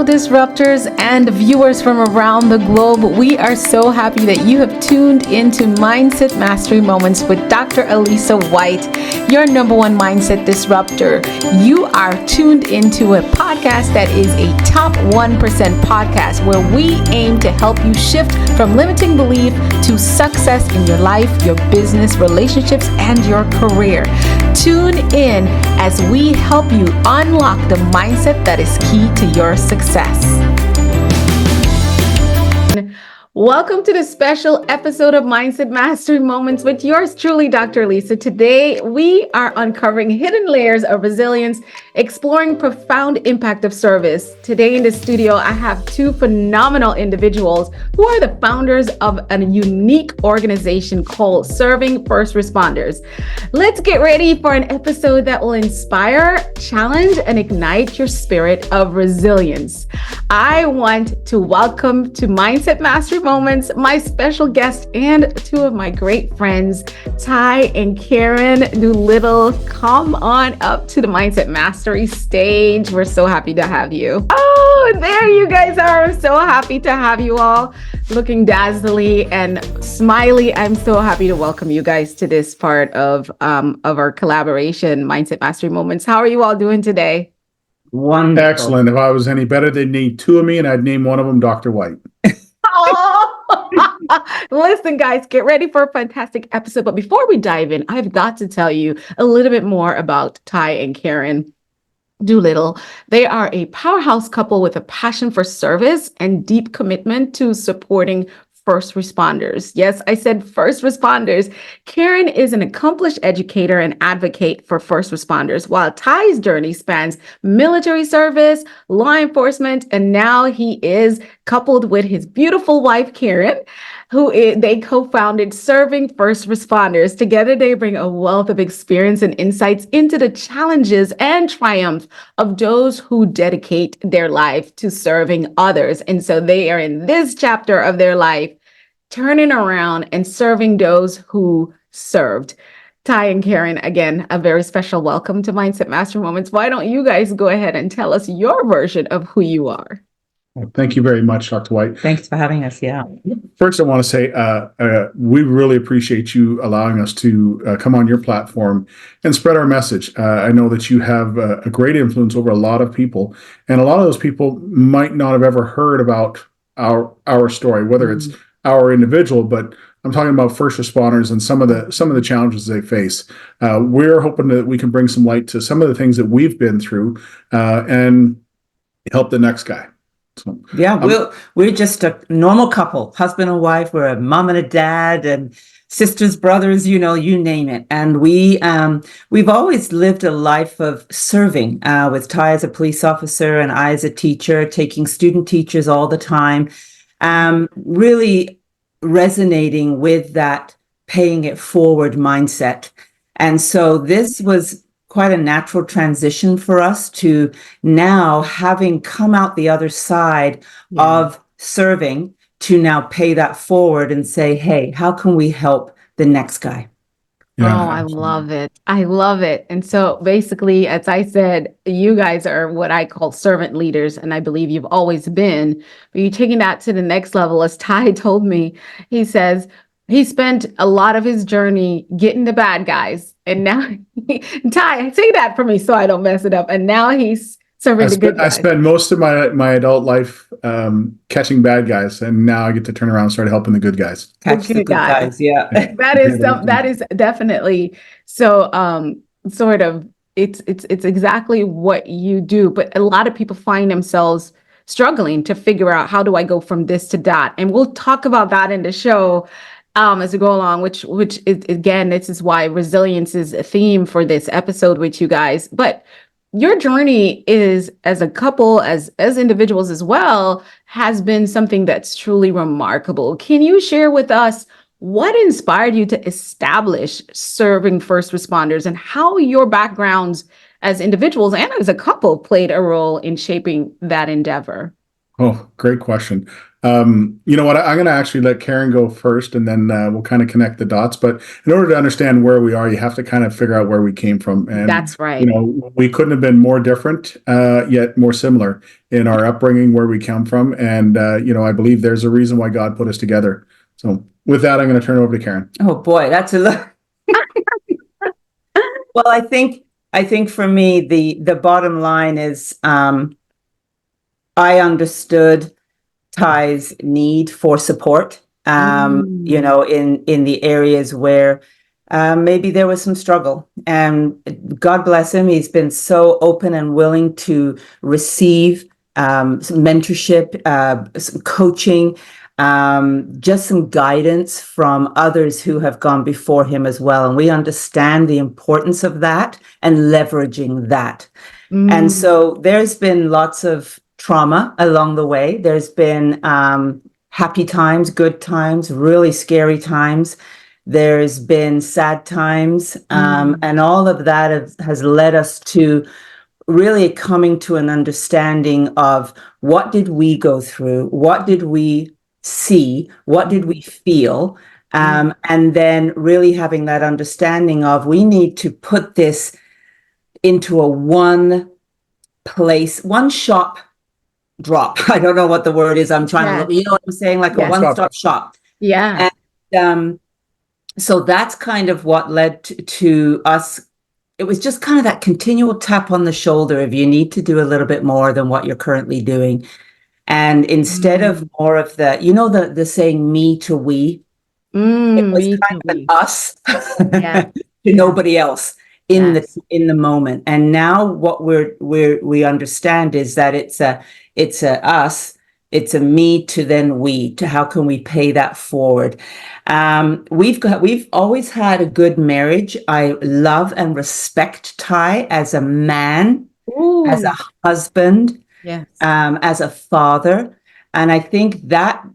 Hello, disruptors and viewers from around the globe. We are so happy that you have tuned into Mindset Mastery Moments with Dr. Alisa Whyte, your number one mindset disruptor. You are tuned into a podcast that is a top 1% podcast where we aim to help you shift from limiting belief to success in your life, your business, relationships, and your career. Tune in as we help you unlock the mindset that is key to your success. Welcome to the special episode of Mindset Mastery Moments with yours truly, Dr. Alisa. Today, we are uncovering hidden layers of resilience, exploring profound impact of service. Today in the studio, I have two phenomenal individuals who are the founders of a unique organization called Serving First Responders. Let's get ready for an episode that will inspire, challenge, and ignite your spirit of resilience. I want to welcome to Mindset Mastery Moments my special guest and two of my great friends, Ty and Karen Doolittle. Come on up to the Mindset Mastery stage. We're so happy to have you. Oh, there you guys are. I'm so happy to have you all looking dazzly and smiley. I'm so happy to welcome you guys to this part of our collaboration, Mindset Mastery Moments. How are you all doing today? Wonderful. Excellent. If I was any better, they'd need two of me, and I'd name one of them Dr. Whyte. Oh, listen, guys, get ready for a fantastic episode. But before we dive in, I've got to tell you a little bit more about Ty and Karen Doolittle. They are a powerhouse couple with a passion for service and deep commitment to supporting first responders. Yes, I said first responders. Karen is an accomplished educator and advocate for first responders, while Ty's journey spans military service, law enforcement, and now he is coupled with his beautiful wife, Karen, they co-founded Serving First Responders. Together, they bring a wealth of experience and insights into the challenges and triumphs of those who dedicate their life to serving others. And so they are in this chapter of their life, turning around and serving those who served. Ty and Karen, again, a very special welcome to Mindset Mastery Moments. Why don't you guys go ahead and tell us your version of who you are? Well, thank you very much, Dr. Whyte. Thanks for having us. Yeah. First, I want to say we really appreciate you allowing us to come on your platform and spread our message. I know that you have a great influence over a lot of people, and a lot of those people might not have ever heard about our story, whether it's our individual, but I'm talking about first responders and some of the challenges they face. We're hoping that we can bring some light to some of the things that we've been through and help the next guy. So, yeah, we're just a normal couple, husband and wife. We're a mom and a dad and sisters, brothers, you name it. And we've always lived a life of serving, with Ty as a police officer and I as a teacher, taking student teachers all the time, really resonating with that paying it forward mindset. And so this was quite a natural transition for us to now, having come out the other side of serving, to now pay that forward and say, hey, how can we help the next guy? Yeah, oh, I love it. I love it. And so basically, as I said, you guys are what I call servant leaders, and I believe you've always been, but you're taking that to the next level. As Ty told me, he says, he spent a lot of his journey getting the bad guys. And now, Ty, say that for me so I don't mess it up. And now he's serving the good guys. I spent most of my adult life catching bad guys, and now I get to turn around and start helping the good guys. Catch the good guys, yeah. That is definitely so sort of it's exactly what you do. But a lot of people find themselves struggling to figure out, how do I go from this to that? And we'll talk about that in the show as we go along, which is, again, this is why resilience is a theme for this episode with you guys. But your journey is, as a couple, as individuals as well, has been something that's truly remarkable. Can you share with us what inspired you to establish Serving First Responders, and how your backgrounds as individuals and as a couple played a role in shaping that endeavor? Oh, great question. You know what? I'm going to actually let Karen go first, and then we'll kind of connect the dots. But in order to understand where we are, you have to kind of figure out where we came from. And That's you right. know, we couldn't have been more different, yet more similar in our upbringing, where we come from. And you know, I believe there's a reason why God put us together. So with that, I'm going to turn it over to Karen. Oh boy, that's a lot. Well, I think for me, the bottom line is I understood Ty's need for support, you know, in the areas where maybe there was some struggle. And God bless him, he's been so open and willing to receive some mentorship, some coaching, just some guidance from others who have gone before him as well. And we understand the importance of that and leveraging that. And so there's been lots of trauma along the way. There's been happy times, good times, really scary times. There's been sad times. And all of that has led us to really coming to an understanding of what did we go through? What did we see? What did we feel? And then really having that understanding of we need to put this into a one place, one shop drop. I don't know what the word is. I'm trying to look, you know what I'm saying? Like a one-stop shop. Yeah. And so that's kind of what led to us. It was just kind of that continual tap on the shoulder if you need to do a little bit more than what you're currently doing. And instead of more of the, you know, the saying me to we, it was kind of an us to nobody else in the moment. And now what we understand is that it's a us, it's a me to then we, to how can we pay that forward. We've always had a good marriage. I love and respect Ty as a man, as a husband, as a father. And I think that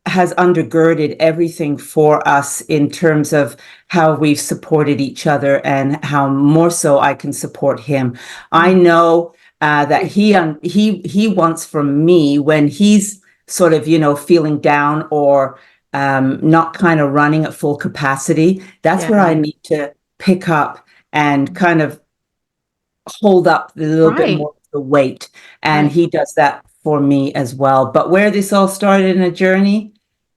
has undergirded everything for us in terms of how we've supported each other and how more so I can support him. I know that he wants from me when he's sort of, you know, feeling down or not kind of running at full capacity. That's where I need to pick up and kind of hold up a little bit more of the weight. And he does that for me as well. But where this all started in a journey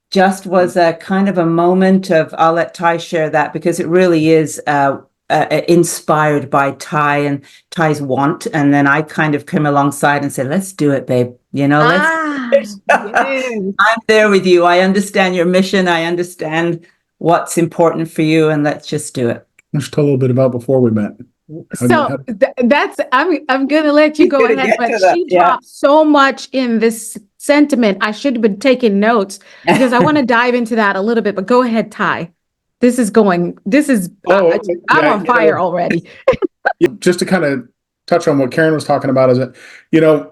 just was a kind of a moment of, I'll let Ty share that because it really is inspired by Ty and Ty's want. And then I kind of came alongside and said, let's do it, babe. You know, I'm there with you. I understand your mission. I understand what's important for you. And let's just do it. Let's talk a little bit about before we met. That's I'm gonna let you go ahead, but she dropped so much in this sentiment. I should have been taking notes because I want to dive into that a little bit. But go ahead, Ty. I'm on fire already. Just to kind of touch on what Karen was talking about is that, you know,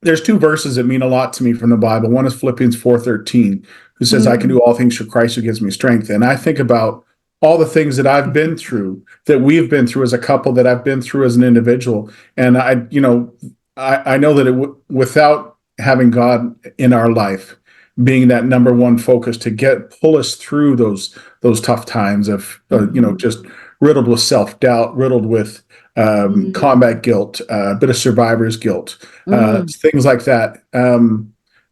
there's two verses that mean a lot to me from the Bible. One is Philippians 4:13, who says, I can do all things through Christ who gives me strength. And I think about all the things that I've been through, that we've been through as a couple, that I've been through as an individual. And I know that without having God in our life being that number one focus to pull us through those tough times of, just riddled with self-doubt, riddled with combat guilt, a bit of survivor's guilt, things like that.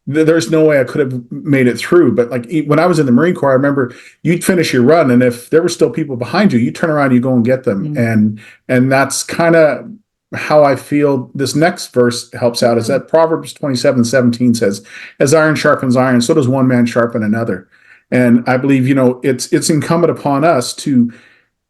There's no way I could have made it through. But like when I was in the Marine Corps, I remember you'd finish your run, and if there were still people behind you, you turn around, you go and get them. And that's kind of how I feel this next verse helps out, is that Proverbs 27:17 says, as iron sharpens iron, so does one man sharpen another. And I believe, it's incumbent upon us to,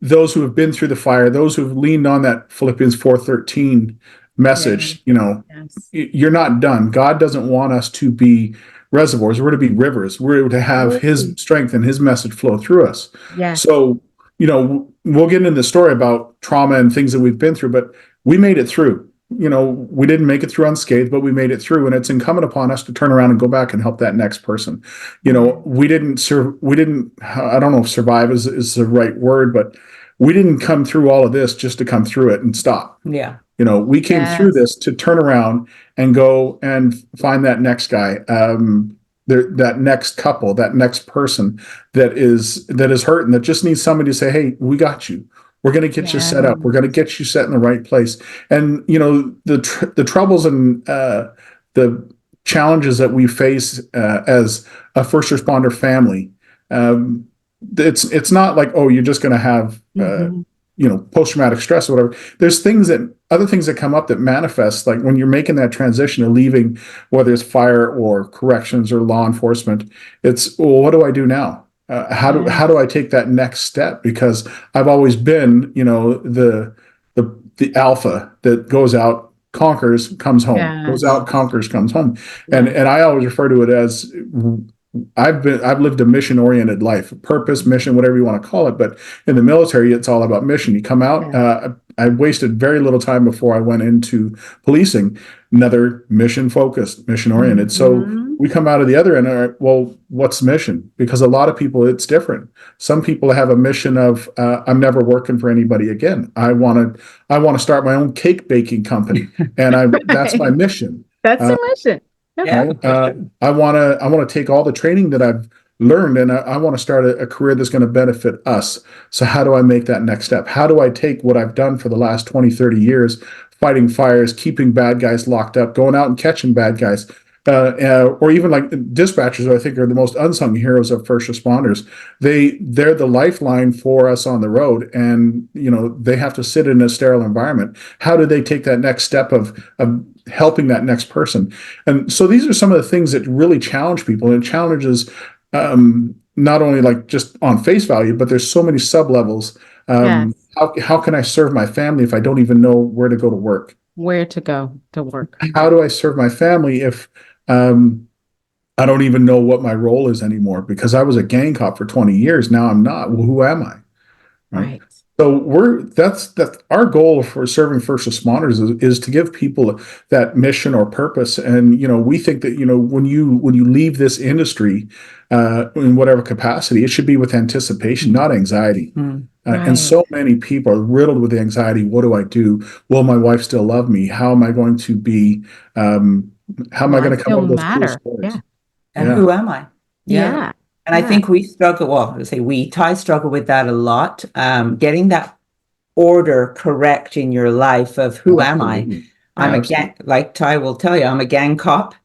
those who have been through the fire, those who have leaned on that Philippians 4:13 message, you're not done. God doesn't want us to be reservoirs. We're to be rivers. We're to have his strength and his message flow through us. So, we'll get into the story about trauma and things that we've been through, but we made it through. We didn't make it through unscathed, but we made it through, and it's incumbent upon us to turn around and go back and help that next person. We didn't, I don't know if survive is the right word, but we didn't come through all of this just to come through it and stop. We came through this to turn around and go and find that next guy. that next couple, that next person that is hurting, that just needs somebody to say, "Hey, we got you. We're going to get you set up. We're going to get you set in the right place." And the troubles and the challenges that we face as a first responder family, it's not like, oh, you're just going to have post-traumatic stress or whatever. There's other things that come up that manifest, like when you're making that transition and leaving, whether it's fire or corrections or law enforcement. It's, well, what do I do now? How do I take that next step? Because I've always been, the alpha that goes out, conquers, comes home, goes out, conquers, comes home. And I always refer to it as, I've lived a mission-oriented life, purpose, mission, whatever you want to call it. But in the military, it's all about mission. You come out. I wasted very little time before I went into policing. Another mission-focused, mission-oriented. So we come out of the other end. Well, what's mission? Because a lot of people, it's different. Some people have a mission of, I'm never working for anybody again. I want to start my own cake baking company, and that's my mission. That's the mission. I want to take all the training that I've learned, and I want to start a career that's going to benefit us. So how do I make that next step? How do I take what I've done for the last 20, 30 years, fighting fires, keeping bad guys locked up, going out and catching bad guys, or even like dispatchers, I think, are the most unsung heroes of first responders. They're the lifeline for us on the road, and they have to sit in a sterile environment. How do they take that next step of helping that next person? And so these are some of the things that really challenge people, and it challenges not only like just on face value, but there's so many sub levels. How can I serve my family if I don't even know where to go to work? Where to go to work? How do I serve my family if I don't even know what my role is anymore? Because I was a gang cop for 20 years. Now I'm not. Well, who am I? Right. So that's our goal for serving first responders is to give people that mission or purpose. And we think that when you leave this industry in whatever capacity, it should be with anticipation, not anxiety. And so many people are riddled with anxiety. What do I do? Will my wife still love me? How am I going to be? How am I going to come up with those cool stories? And who am I? And I think we struggle, Ty struggle with that a lot, getting that order correct in your life of who am I? I'm a gang, like Ty will tell you, I'm a gang cop,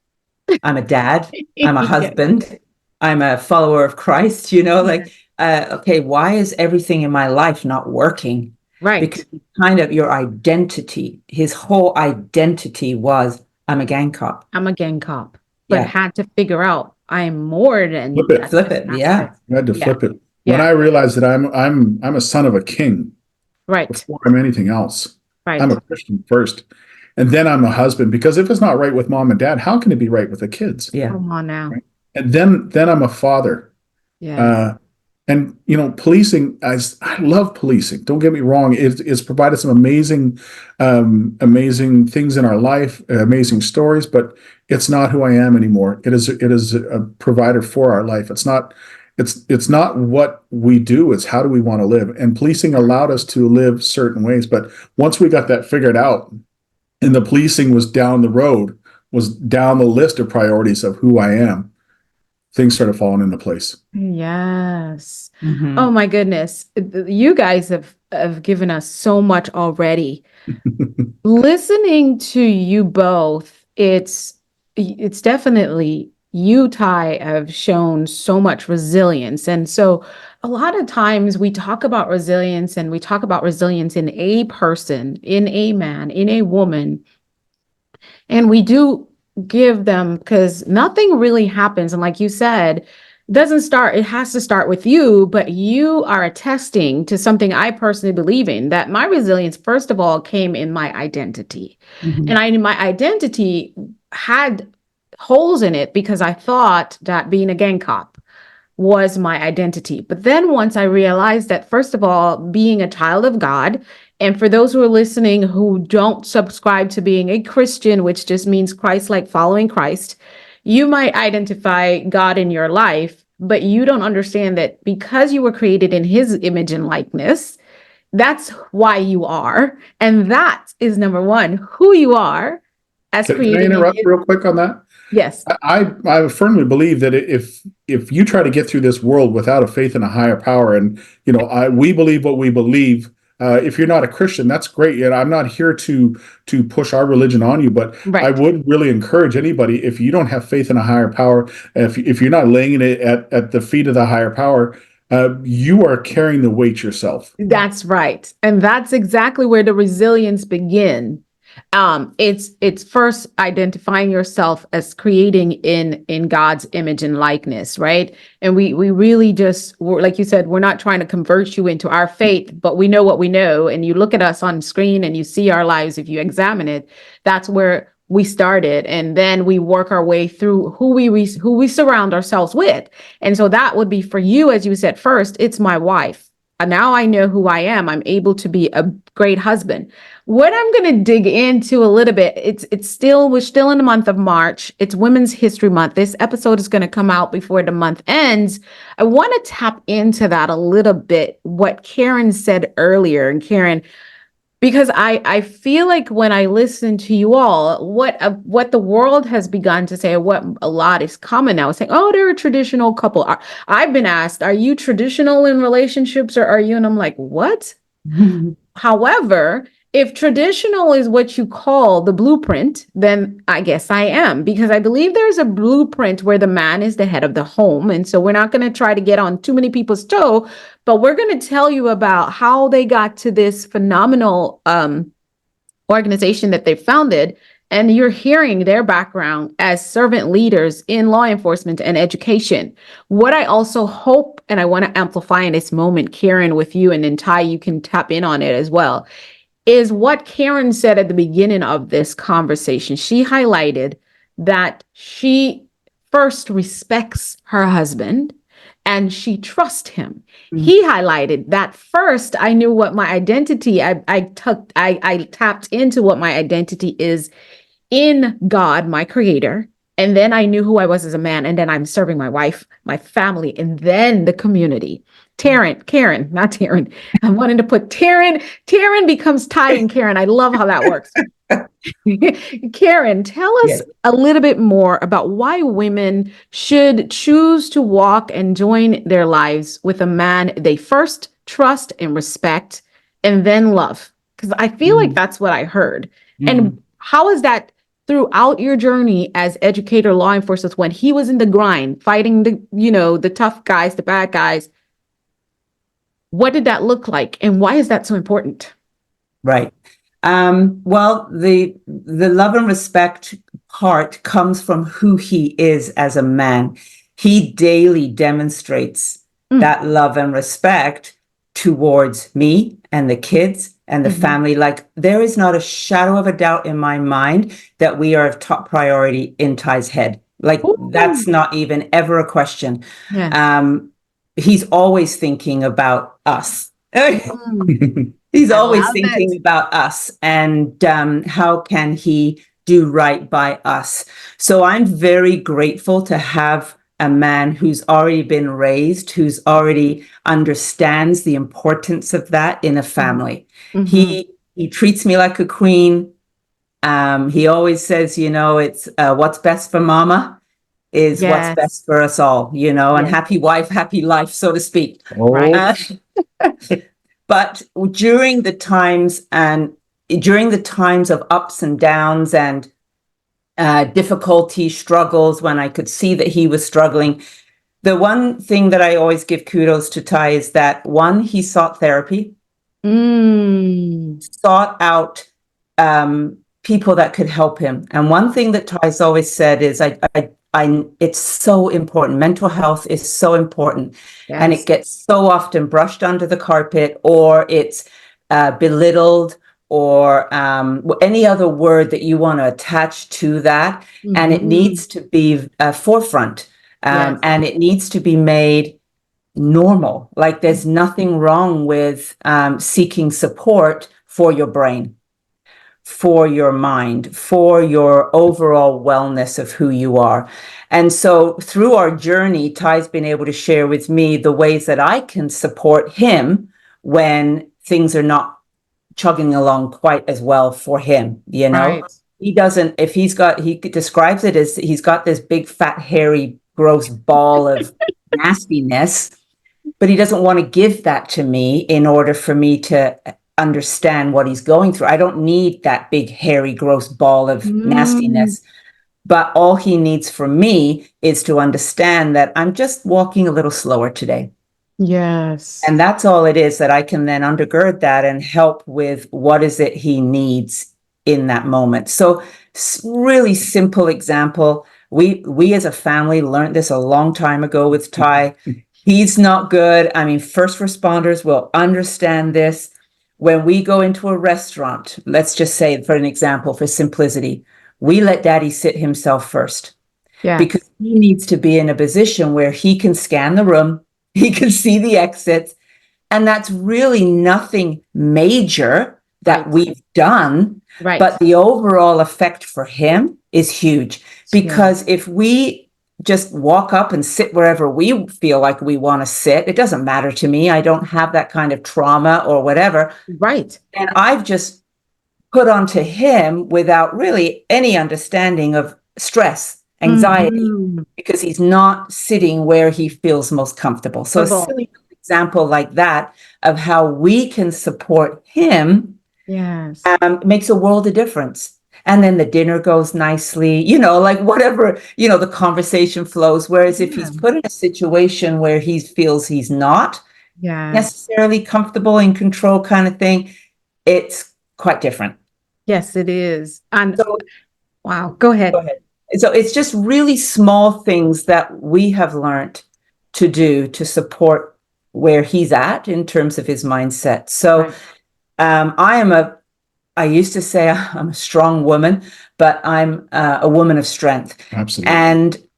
I'm a dad, I'm a husband, I'm a follower of Christ, okay, why is everything in my life not working? Right. Because kind of your identity, his whole identity was, I'm a gang cop. I'm a gang cop, but had to figure out I'm more than flip it. Yeah. I had to flip it. When I realized that I'm a son of a king. Right. Before I'm anything else. Right. I'm a Christian first. And then I'm a husband, because if it's not right with mom and dad, how can it be right with the kids? Yeah. Come on now. Right? And then I'm a father. Yeah. And policing, I love policing. Don't get me wrong. It's provided some amazing things in our life, amazing stories, but it's not who I am anymore. It is a provider for our life. It's not what we do. It's how do we want to live. And policing allowed us to live certain ways. But once we got that figured out, and the policing was down the road, was down the list of priorities of who I am, things started falling into place. Yes. Oh my goodness. You guys have given us so much already. Listening to you both, it's definitely, you, Ty, have shown so much resilience. And so a lot of times we talk about resilience, and we talk about resilience in a person, in a man, in a woman. And we do give them, because nothing really happens. And like you said, it has to start with you, but you are attesting to something I personally believe in, that my resilience, first of all, came in my identity. And my identity had holes in it because I thought that being a gang cop was my identity. But then once I realized that, first of all, being a child of God, and for those who are listening who don't subscribe to being a Christian, which just means Christ-like, following Christ, you might identify God in your life, but you don't understand that because you were created in his image and likeness, that's why you are. And that is number one, who you are. as Can I creating in interrupt his, real quick on that? yes, I firmly believe that if you try to get through this world without a faith in a higher power, and we believe what we believe. If you're not a Christian, that's great. And I'm not here to push our religion on you, but I right. would really encourage anybody, if you don't have faith in a higher power, if you're not laying it at the feet of the higher power, you are carrying the weight yourself. That's right. And that's exactly where the resilience begin. It's first identifying yourself as creating in God's image and likeness, right? And we really like you said, we're not trying to convert you into our faith, but we know what we know. And you look at us on screen and you see our lives. If you examine it, that's where we started, and then we work our way through who we surround ourselves with. And so that would be for you, as you said, first, it's my wife. And now I know who I am. I'm able to be a great husband. What I'm going to dig into a little bit, we're still in the month of March. It's Women's History Month. This episode is going to come out before the month ends. I want to tap into that a little bit, what Karen said earlier. And Karen, because I feel like when I listen to you all, what the world has begun to say, what a lot is common now, is saying, oh, they're a traditional couple. I've been asked, are you traditional in relationships, or are you? And I'm like, what? However, if traditional is what you call the blueprint, then I guess I am, because I believe there's a blueprint where the man is the head of the home. And so we're not going to try to get on too many people's toe, but we're going to tell you about how they got to this phenomenal organization that they founded. And you're hearing their background as servant leaders in law enforcement and education. What I also hope, and I want to amplify in this moment, Karen, with you, and then Ty, you can tap in on it as well, is what Karen said at the beginning of this conversation. She highlighted that she first respects her husband and she trusts him. Mm-hmm. He highlighted that first I knew what my identity, I tapped into what my identity is in God, my creator. And then I knew who I was as a man. And then I'm serving my wife, my family, and then the community. Karen, not Taryn. I'm wanting to put Taryn. Taryn becomes Ty and Karen. I love how that works. Karen, tell us a little bit more about why women should choose to walk and join their lives with a man they first trust and respect and then love. Because I feel like that's what I heard. And how is that throughout your journey as educator, law enforcement, when he was in the grind, fighting the tough guys, the bad guys? What did that look like, and why is that so important? Right. Well, the love and respect part comes from who he is as a man. He daily demonstrates that love and respect towards me and the kids and the family. Like, there is not a shadow of a doubt in my mind that we are of top priority in Ty's head. Like, that's not even ever a question. Yeah. He's always thinking about us. He's always thinking about us and how can he do right by us. So I'm very grateful to have a man who's already been raised, who's already understands the importance of that in a family. He treats me like a queen. He always says, it's what's best for mama is what's best for us all, and happy wife, happy life, so to speak. Right. But during the times of ups and downs and difficulty, struggles, when I could see that he was struggling, the one thing that I always give kudos to Ty is that, one, he sought therapy, sought out people that could help him. And one thing that Ty's always said is, it's so important. Mental health is so important. Yes. And it gets so often brushed under the carpet, or it's belittled, or any other word that you want to attach to that. And it needs to be forefront, and it needs to be made normal. Like, there's nothing wrong with seeking support for your brain, for your mind, for your overall wellness of who you are. And so through our journey, Ty's been able to share with me the ways that I can support him when things are not chugging along quite as well for him, Right. he doesn't, if he describes it as he's got this big, fat, hairy, gross ball of nastiness, but he doesn't want to give that to me in order for me to understand what he's going through. I don't need that big, hairy, gross ball of nastiness. But all he needs from me is to understand that I'm just walking a little slower today. Yes. And that's all it is, that I can then undergird that and help with what is it he needs in that moment. So really simple example. We as a family learned this a long time ago with Ty. He's not good. I mean, first responders will understand this. When we go into a restaurant, let's just say for an example, for simplicity, we let daddy sit himself first. Yeah. Because he needs to be in a position where he can scan the room, he can see the exits, and that's really nothing major that Right. we've done, Right. but the overall effect for him is huge. Because if we just walk up and sit wherever we feel like we want to sit, it doesn't matter to me. I don't have that kind of trauma or whatever. Right. And I've just put onto him without really any understanding of stress, anxiety, because he's not sitting where he feels most comfortable. So a silly example like that of how we can support him, yes, makes a world of difference. And then the dinner goes nicely, like whatever, the conversation flows. Whereas if he's put in a situation where he feels he's not necessarily comfortable, in control kind of thing, it's quite different. Yes, it is. And so, wow, go ahead. So it's just really small things that we have learned to do to support where he's at in terms of his mindset. So I used to say I'm a strong woman, but I'm a woman of strength. Absolutely. And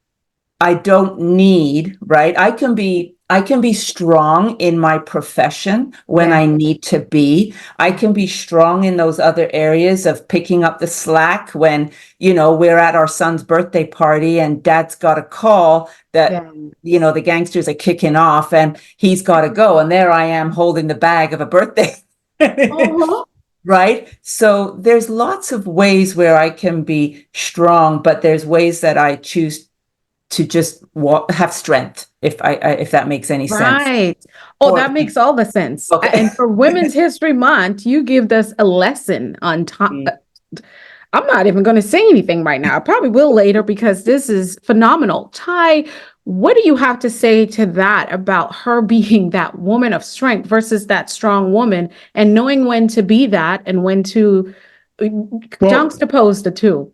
I don't need, right? I can be strong in my profession when I need to be. I can be strong in those other areas of picking up the slack when, we're at our son's birthday party and dad's got a call that, the gangsters are kicking off and he's got to go. And there I am holding the bag of a birthday. Right? So there's lots of ways where I can be strong, but there's ways that I choose to just have strength, if that makes any sense. Right. Oh, that makes all the sense. Okay. And for Women's History Month, you give us a lesson on time. I'm not even going to say anything right now. I probably will later because this is phenomenal. Ty, what do you have to say to that about her being that woman of strength versus that strong woman and knowing when to be that and when to juxtapose the two?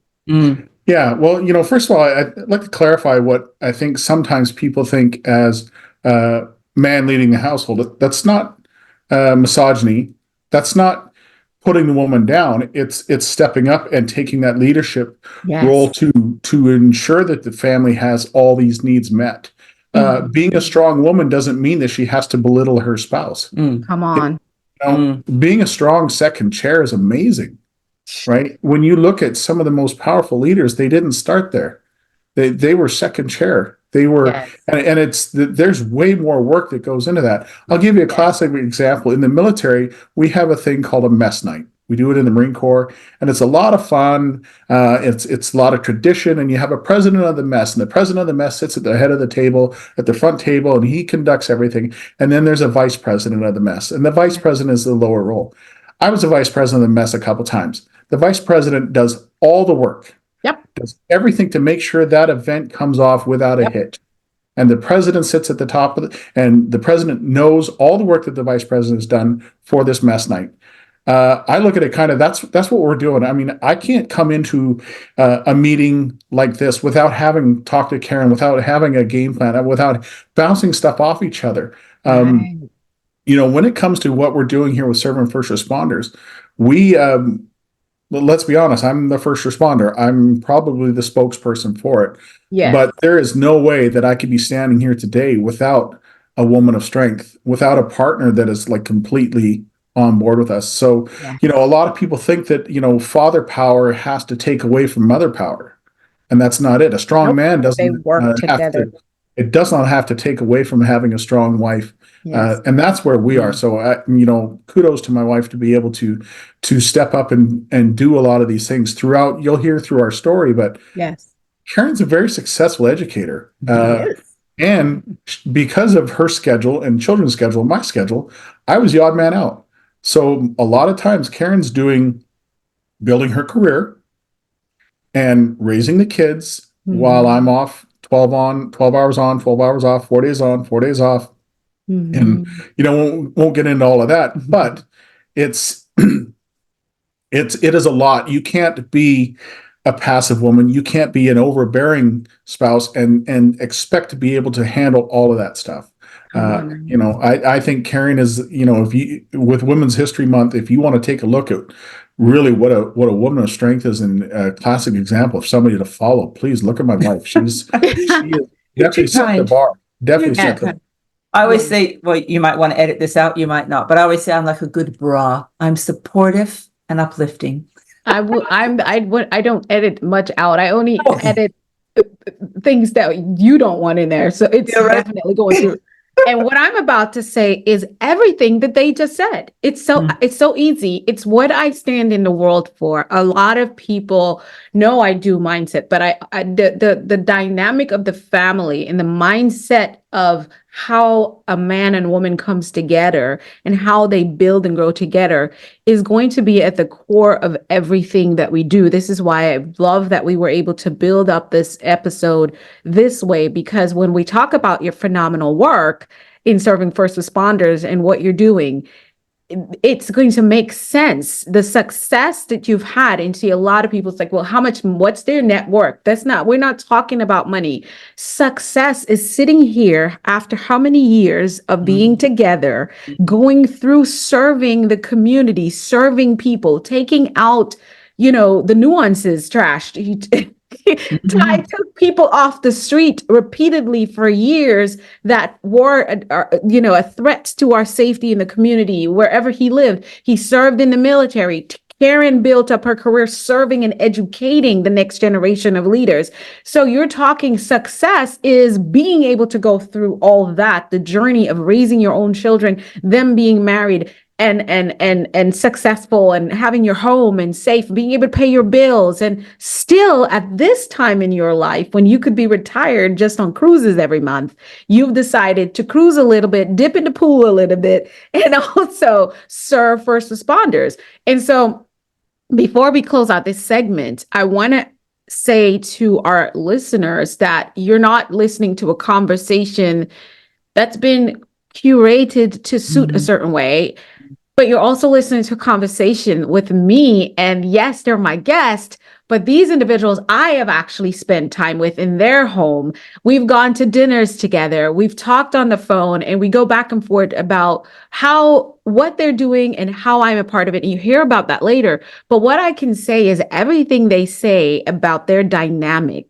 Yeah, well, first of all, I'd like to clarify what I think sometimes people think as man leading the household. That's not misogyny. That's not putting the woman down. It's stepping up and taking that leadership role to ensure that the family has all these needs met. Being a strong woman doesn't mean that she has to belittle her spouse. Come on. Being a strong second chair is amazing. Right? When you look at some of the most powerful leaders, they didn't start there. They were second chair. They were, and there's way more work that goes into that. I'll give you a classic example. In the military, we have a thing called a mess night. We do it in the Marine Corps, and it's a lot of fun. It's a lot of tradition, and you have a president of the mess, and the president of the mess sits at the head of the table, at the front table, and he conducts everything. And then there's a vice president of the mess, and the vice president is the lower role. I was a vice president of the mess a couple times. The vice president does all the work, does everything to make sure that event comes off without a hitch. And the president sits at the top of it, and the president knows all the work that the vice president has done for this mess night. I look at it kind of, that's what we're doing. I mean, I can't come into a meeting like this without having talked to Karen, without having a game plan, without bouncing stuff off each other. When it comes to what we're doing here with serving first responders, let's be honest, I'm the first responder. I'm probably the spokesperson for it. But there is no way that I could be standing here today without a woman of strength, without a partner that is like completely on board with us. So, a lot of people think that, father power has to take away from mother power. And that's not it. A strong man doesn't work together. it does not have to take away from having a strong wife Yes. And that's where we are. So, kudos to my wife to be able to step up and do a lot of these things throughout. You'll hear through our story, but Yes. Karen's a very successful educator. Yes. And because of her schedule and children's schedule, my schedule, I was the odd man out. So a lot of times Karen's building her career and raising the kids while I'm off 12 hours on, 12 hours off, 4 days on, 4 days off. And won't get into all of that, but it is a lot. You can't be a passive woman. You can't be an overbearing spouse and expect to be able to handle all of that stuff. I think Karen is, if you, with Women's History Month, if you want to take a look at really what a woman of strength is, and a classic example of somebody to follow, please look at my wife. She is definitely set the bar. Definitely set the bar. I always say, well, you might want to edit this out, you might not, but I always say I'm like a good bra. I'm supportive and uplifting. I don't edit much out. I only edit things that you don't want in there. So it's definitely going through. And what I'm about to say is everything that they just said. It's so easy. It's what I stand in the world for. A lot of people know I do mindset, but the dynamic of the family and the mindset of how a man and woman comes together and how they build and grow together is going to be at the core of everything that we do. This is why I love that we were able to build up this episode this way, because when we talk about your phenomenal work in serving first responders and what you're doing, it's going to make sense. The success that you've had, and see a lot of people, it's like, well, what's their net worth? We're not talking about money. Success is sitting here after how many years of being together, going through serving the community, serving people, taking out, the nuances trashed. Ty took people off the street repeatedly for years that were, a threat to our safety in the community, wherever he lived. He served in the military. Karen built up her career serving and educating the next generation of leaders. So you're talking success is being able to go through all that, the journey of raising your own children, them being married, and successful, and having your home and safe, being able to pay your bills, and still at this time in your life when you could be retired just on cruises every month, you've decided to cruise a little bit, dip in the pool a little bit, and also serve first responders. And so before we close out this segment, I want to say to our listeners that you're not listening to a conversation that's been curated to suit a certain way, but you're also listening to a conversation with me. And yes, they're my guest, but these individuals I have actually spent time with in their home. We've gone to dinners together. We've talked on the phone, and we go back and forth about what they're doing and how I'm a part of it. And you hear about that later. But what I can say is everything they say about their dynamic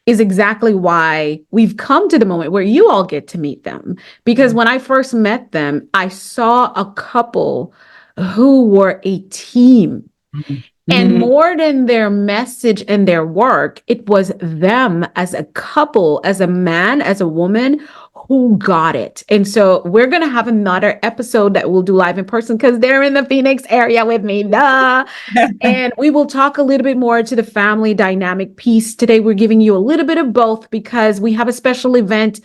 is exactly why we've come to the moment where you all get to meet them. Because when I first met them, I saw a couple who were a team. And more than their message and their work, it was them as a couple, as a man, as a woman who got it. And so we're going to have another episode that we'll do live in person because they're in the Phoenix area with me. And we will talk a little bit more to the family dynamic piece. Today, we're giving you a little bit of both because we have a special event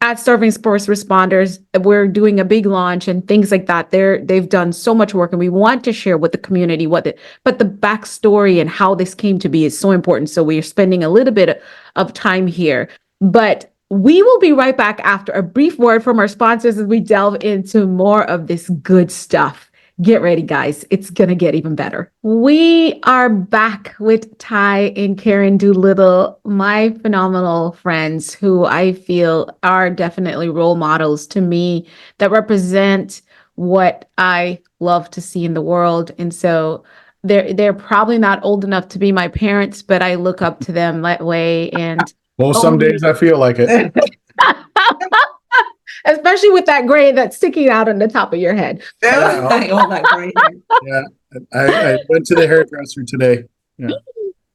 at Serving First Responders. We're doing a big launch and things like that. They've done so much work, and we want to share with the community but the backstory and how this came to be is so important. So we're spending a little bit of time here, but we will be right back after a brief word from our sponsors as we delve into more of this good stuff. Get ready, guys. It's going to get even better. We are back with Ty and Karen Doolittle, my phenomenal friends who I feel are definitely role models to me that represent what I love to see in the world. And so they're probably not old enough to be my parents, but I look up to them that way. And well, some days I feel like it. Especially with that gray that's sticking out on the top of your head. All that gray hair. Yeah, I went to the hairdresser today. Yeah.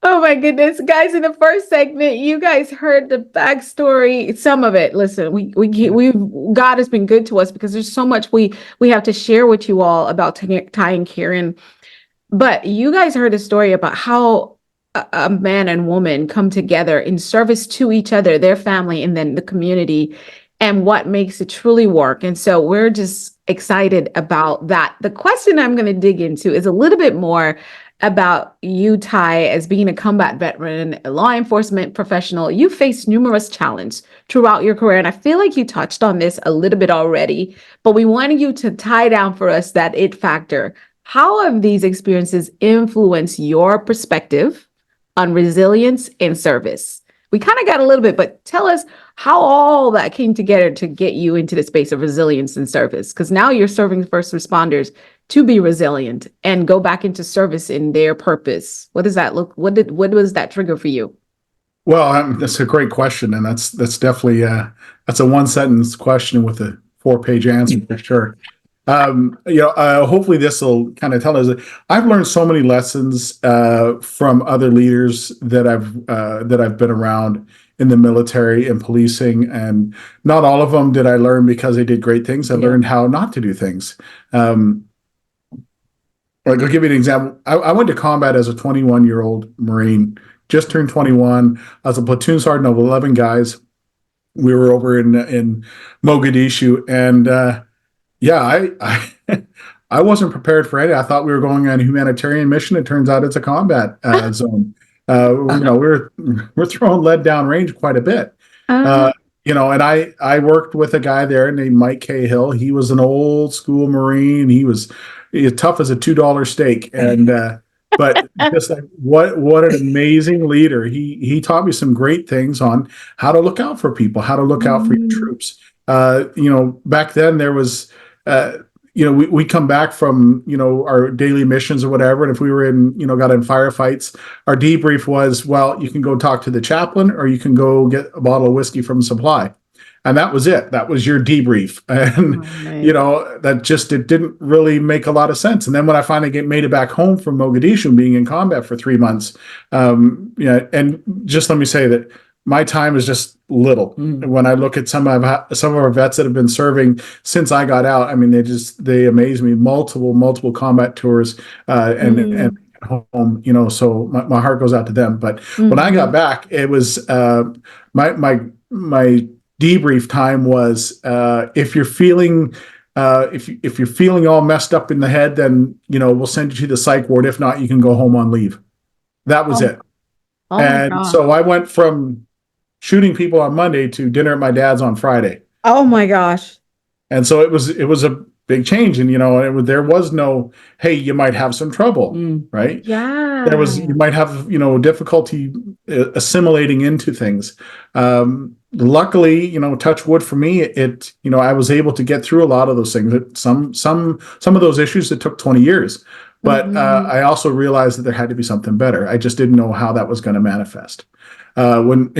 Oh my goodness, guys! In the first segment, you guys heard the backstory, some of it. Listen, we God has been good to us because there's so much we have to share with you all about Ty and Karen. But you guys heard a story about how a man and woman come together in service to each other, their family, and then the community, and what makes it truly work. And so we're just excited about that. The question I'm going to dig into is a little bit more about you, Ty, as being a combat veteran, a law enforcement professional. You faced numerous challenges throughout your career, and I feel like you touched on this a little bit already, but we wanted you to tie down for us that it factor. How have these experiences influenced your perspective on resilience and service? We kind of got a little bit, but tell us how all that came together to get you into the space of resilience and service. Because now you're serving first responders to be resilient and go back into service in their purpose. What does that look? What was that trigger for you? Well, that's a great question, and that's definitely that's a one sentence question with a 4-page answer for sure. Hopefully this will kind of tell us that I've learned so many lessons from other leaders that I've been around in the military and policing, and not all of them did I learn because they did great things. I learned how not to do things. Like, I'll give you an example. I went to combat as a 21-year-old Marine, just turned 21. I was a platoon sergeant of 11 guys. We were over in Mogadishu, and I wasn't prepared for it. I thought we were going on a humanitarian mission. It turns out it's a combat zone. We're throwing lead down range quite a bit. And I worked with a guy there named Mike Cahill. He was an old school Marine. He was tough as a $2 steak, and but just like what an amazing leader. He taught me some great things on how to look out for people, how to look out for your troops. Back then there was we come back from our daily missions or whatever, and if we were got in firefights, our debrief was, well, you can go talk to the chaplain or you can go get a bottle of whiskey from supply. And that was it. That was your debrief. And, it didn't really make a lot of sense. And then when I finally made it back home from Mogadishu, being in combat for 3 months, and just let me say that my time is just little. When I look at some of our vets that have been serving since I got out, I mean, they amaze me. Multiple combat tours, and home, so my heart goes out to them. But when I got back, it was, my debrief time was, if you're feeling all messed up in the head, then we'll send you to the psych ward. If not, you can go home on leave. That was it. And so I went from shooting people on Monday to dinner at my dad's on Friday. Oh my gosh. And so it was a big change. And there was no, hey, you might have some trouble, right? Yeah. You might have difficulty assimilating into things. Luckily, touch wood for me, I was able to get through a lot of those things. Some of those issues, it took 20 years, but I also realized that there had to be something better. I just didn't know how that was going to manifest. When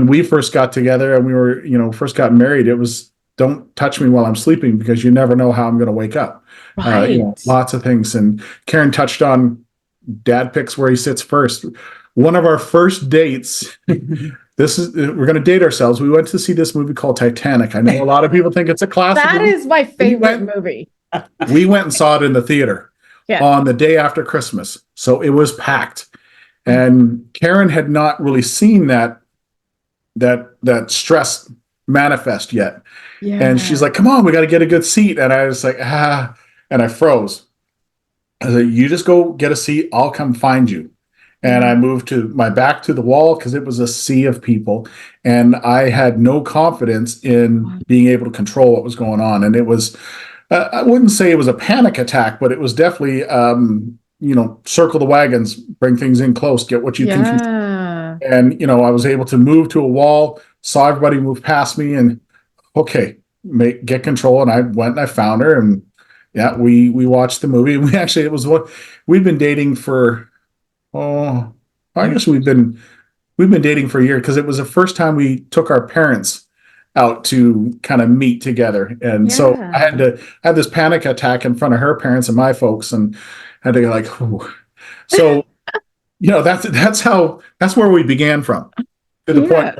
we first got together and we were, first got married, it was, don't touch me while I'm sleeping because you never know how I'm going to wake up. Right. Lots of things. And Karen touched on dad picks where he sits first. One of our first dates, we're going to date ourselves. We went to see this movie called Titanic. I know a lot of people think it's a classic. That is my favorite movie. We went and saw it in the theater on the day after Christmas. So it was packed. And Karen had not really seen that stress manifest yet. Yeah. And she's like, come on, we got to get a good seat. And I was like, and I froze. I said, you just go get a seat. I'll come find you. And I moved to my back to the wall because it was a sea of people. And I had no confidence in being able to control what was going on. And it was, I wouldn't say it was a panic attack, but it was definitely, circle the wagons, bring things in close, get what you can control. And, I was able to move to a wall, saw everybody move past me and, okay, get control. And I went and I found her and we watched the movie. We've been dating for, I guess we've been dating for a year because it was the first time we took our parents out to kind of meet together. And so I had to have this panic attack in front of her parents and my folks and had to go like, ooh. So that's where we began from, to the point Yeah.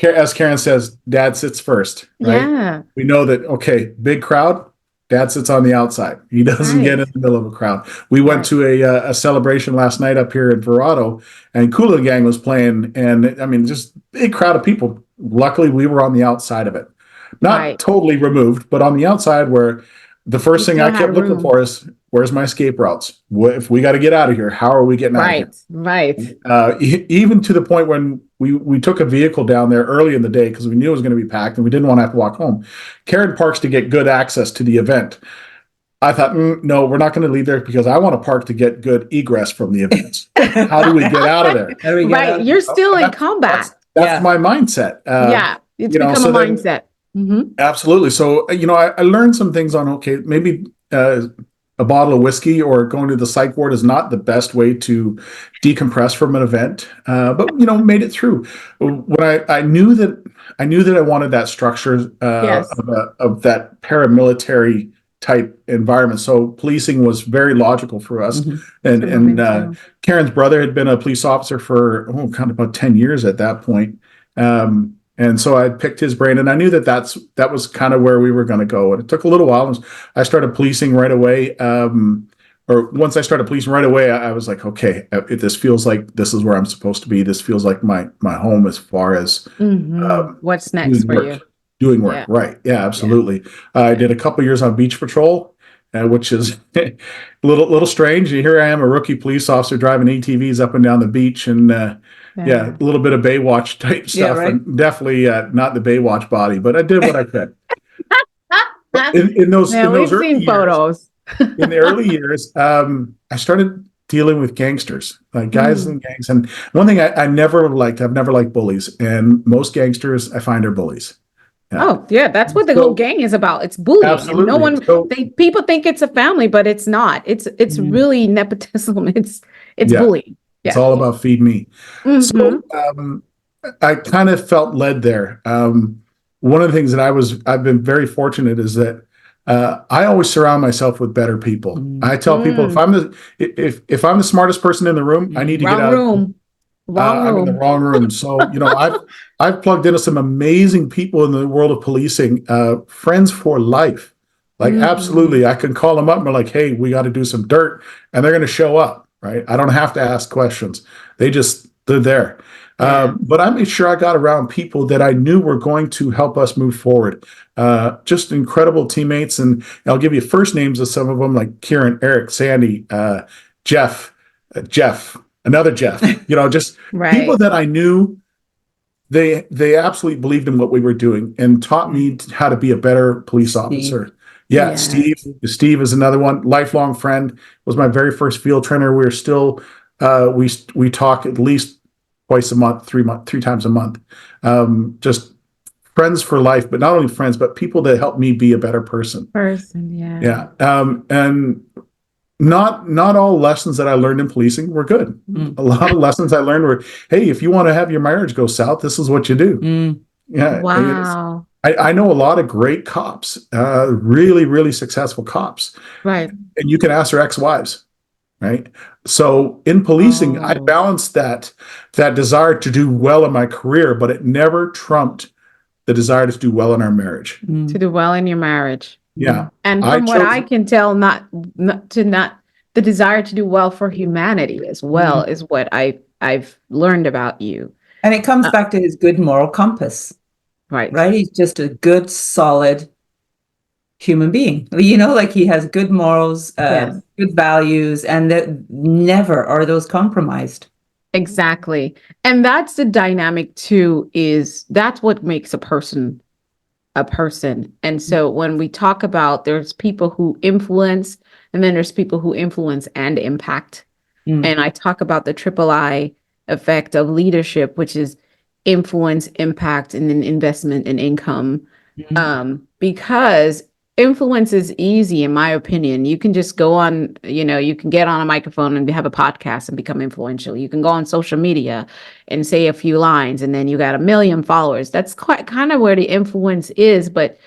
where, as Karen says, dad sits first, right? Yeah. We know that, okay, big crowd, dad sits on the outside. He doesn't get in Right. the middle of a crowd. We went Right. to a celebration last night up here in Verrado, and Kool and the Gang was playing, and I mean, just big crowd of people. Luckily, we were on the outside of it. Not Right. totally removed, but on the outside, where the You first thing still I kept had looking room. for is, where's my escape routes? What if we got to get out of here? How are we getting out of here? Right. Right. Even to the point when we took a vehicle down there early in the day because we knew it was going to be packed and we didn't want to have to walk home. Karen parks to get good access to the event. I thought, no, we're not going to leave there because I want to park to get good egress from the event. How do we get out of there? How do we get Right. out? You're still in That's combat. that's my mindset. Yeah. It's become so a then- mindset. Mhm. Absolutely. So, I learned some things on, okay, maybe a bottle of whiskey or going to the psych ward is not the best way to decompress from an event, but, made it through. When I knew that I wanted that structure Yes. of that paramilitary type environment. So policing was very logical for us. Mhm. And, For me and too. Karen's brother had been a police officer for kind of about 10 years at that point. And so I picked his brain, and I knew that was kind of where we were going to go. And it took a little while. I started policing right away. Or once I started policing right away, I was like, okay, this feels like this is where I'm supposed to be. This feels like my home as far as Mhm. What's next for you? doing work. Yeah. Right. Yeah, absolutely. I did a couple years on beach patrol, which is a little strange. Here I am, a rookie police officer driving ATVs up and down the beach, and a little bit of Baywatch type stuff, right. and definitely not the Baywatch body, but I did what I could. But in those Yeah, we've early seen years, photos. in the early years, I started dealing with gangsters, like guys in gangs. And one thing I've never liked bullies, and most gangsters I find are bullies. Yeah. Oh, yeah, that's what the whole gang is about. It's bullying. And Absolutely. no one So- people think it's a family, but it's not. It's really nepotism. It's Yeah. bullying. It's Yeah. all about feed me. Mhm. So I kind of felt led there. One of the things that I've been very fortunate is that I always surround myself with better people. I tell people if I'm the smartest person in the room, I need to get Wrong out. room. Wrong I'm in the room. wrong room. So I've plugged into some amazing people in the world of policing, friends for life. Like absolutely, I can call them up and be like, "Hey, we got to do some dirt," and they're going to show up. Right? I don't have to ask questions. They're there. Yeah. But I made sure I got around people that I knew were going to help us move forward. Just incredible teammates, and I'll give you first names of some of them, like Kieran, Eric, Sandy, Jeff, another Jeff. Just Right. people that I knew. They absolutely believed in what we were doing and taught me how to be a better police officer. Yeah, Yeah. Steve is another one, lifelong friend, was my very first field trainer. We're still we talk at least twice a month, three times a month. Just friends for life, but not only friends, but people that help me be a better person. Yeah. Yeah. And not all lessons that I learned in policing were good. A lot of lessons I learned were, hey, if you want to have your marriage go south, this is what you do. Yeah. Wow. I know a lot of great cops, really, really successful cops. Right. And you can ask their ex-wives, right? So in policing, I Oh. balanced that desire to do well in my career, but it never trumped the desire to do well in our marriage. To do well in your marriage. Yeah. And I from what chose- I can tell, not the desire to do well for humanity as well is what I've learned about you. And it comes back to his good moral compass, Right. right? He's just a good, solid human being. Like he has good morals, Yes. good values, and that never are those compromised. Exactly. And that's the dynamic too, that's what makes a person a person. And so when we talk about there's people who influence, and then there's people who influence and impact. And I talk about the triple I effect of leadership, which is influence, impact, and then investment and income. Because influence is easy, in my opinion. You can just go on, you can get on a microphone and have a podcast and become influential. You can go on social media and say a few lines, and then you got 1 million followers. That's quite kind of where the influence is. But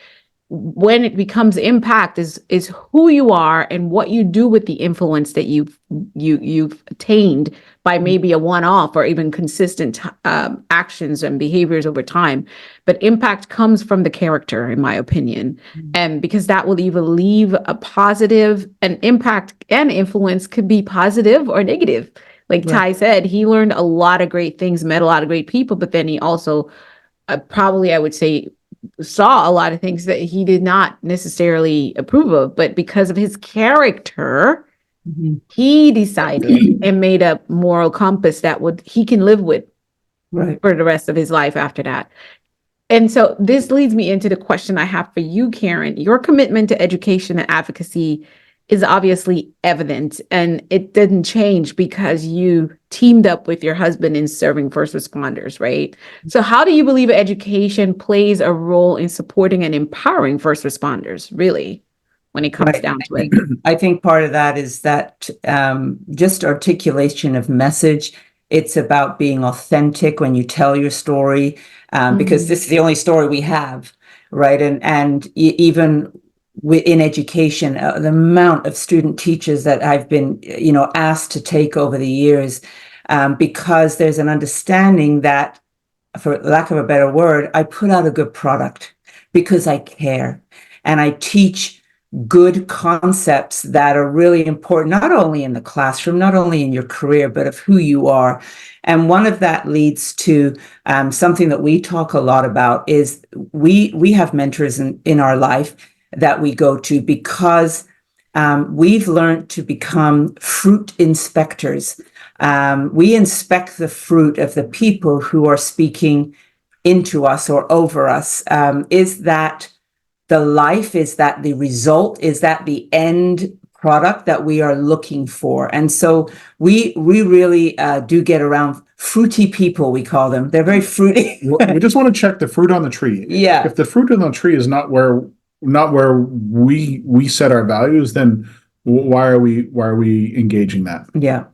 when it becomes impact is who you are and what you do with the influence that you've attained by maybe a one-off or even consistent actions and behaviors over time. But impact comes from the character, in my opinion. And because that will either leave a positive, and impact and influence could be positive or negative. Like Ty said, he learned a lot of great things, met a lot of great people, but then he also probably, I would say, saw a lot of things that he did not necessarily approve of. But because of his character, he decided and made a moral compass that he can live with for the rest of his life after that. And so this leads me into the question I have for you, Karen. Your commitment to education and advocacy is obviously evident, and it didn't change because you teamed up with your husband in serving first responders, right? So how do you believe education plays a role in supporting and empowering first responders, really, when it comes down to it? I think part of that is that just articulation of message. It's about being authentic when you tell your story, because this is the only story we have, right? And even in education, the amount of student teachers that I've been, asked to take over the years, because there's an understanding that, for lack of a better word, I put out a good product because I care, and I teach good concepts that are really important, not only in the classroom, not only in your career, but of who you are. And one of that leads to something that we talk a lot about is we have mentors in our life that we go to because we've learned to become fruit inspectors. We inspect the fruit of the people who are speaking into us or over us. Is that the life? Is that the result? Is that the end product that we are looking for? And so we really do get around fruity people, we call them. They're very fruity. We just want to check the fruit on the tree. Yeah. If the fruit on the tree is not where we set our values, then why are we engaging that? Yeah.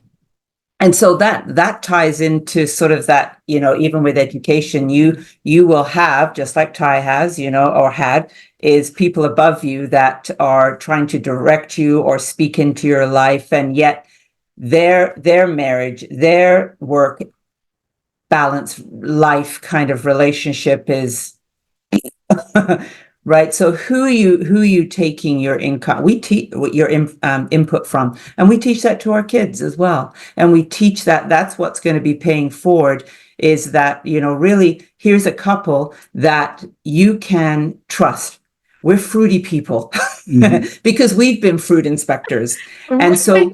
And so that ties into sort of that, even with education, you will have, just like Ty has, or had, is people above you that are trying to direct you or speak into your life. And yet their marriage, their work, balanced life kind of relationship is right. So who are you taking your income? We teach your input from, and we teach that to our kids as well. And we teach that's what's going to be paying forward, is that, really, here's a couple that you can trust. We're fruity people because we've been fruit inspectors. And so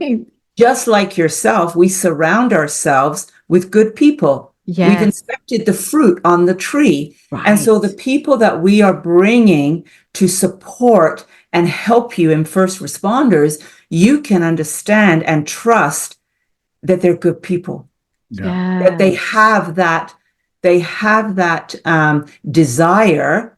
just like yourself, we surround ourselves with good people. Yes. We've inspected the fruit on the tree. Right. And so the people that we are bringing to support and help you in first responders, you can understand and trust that they're good people. Yeah. That they have that desire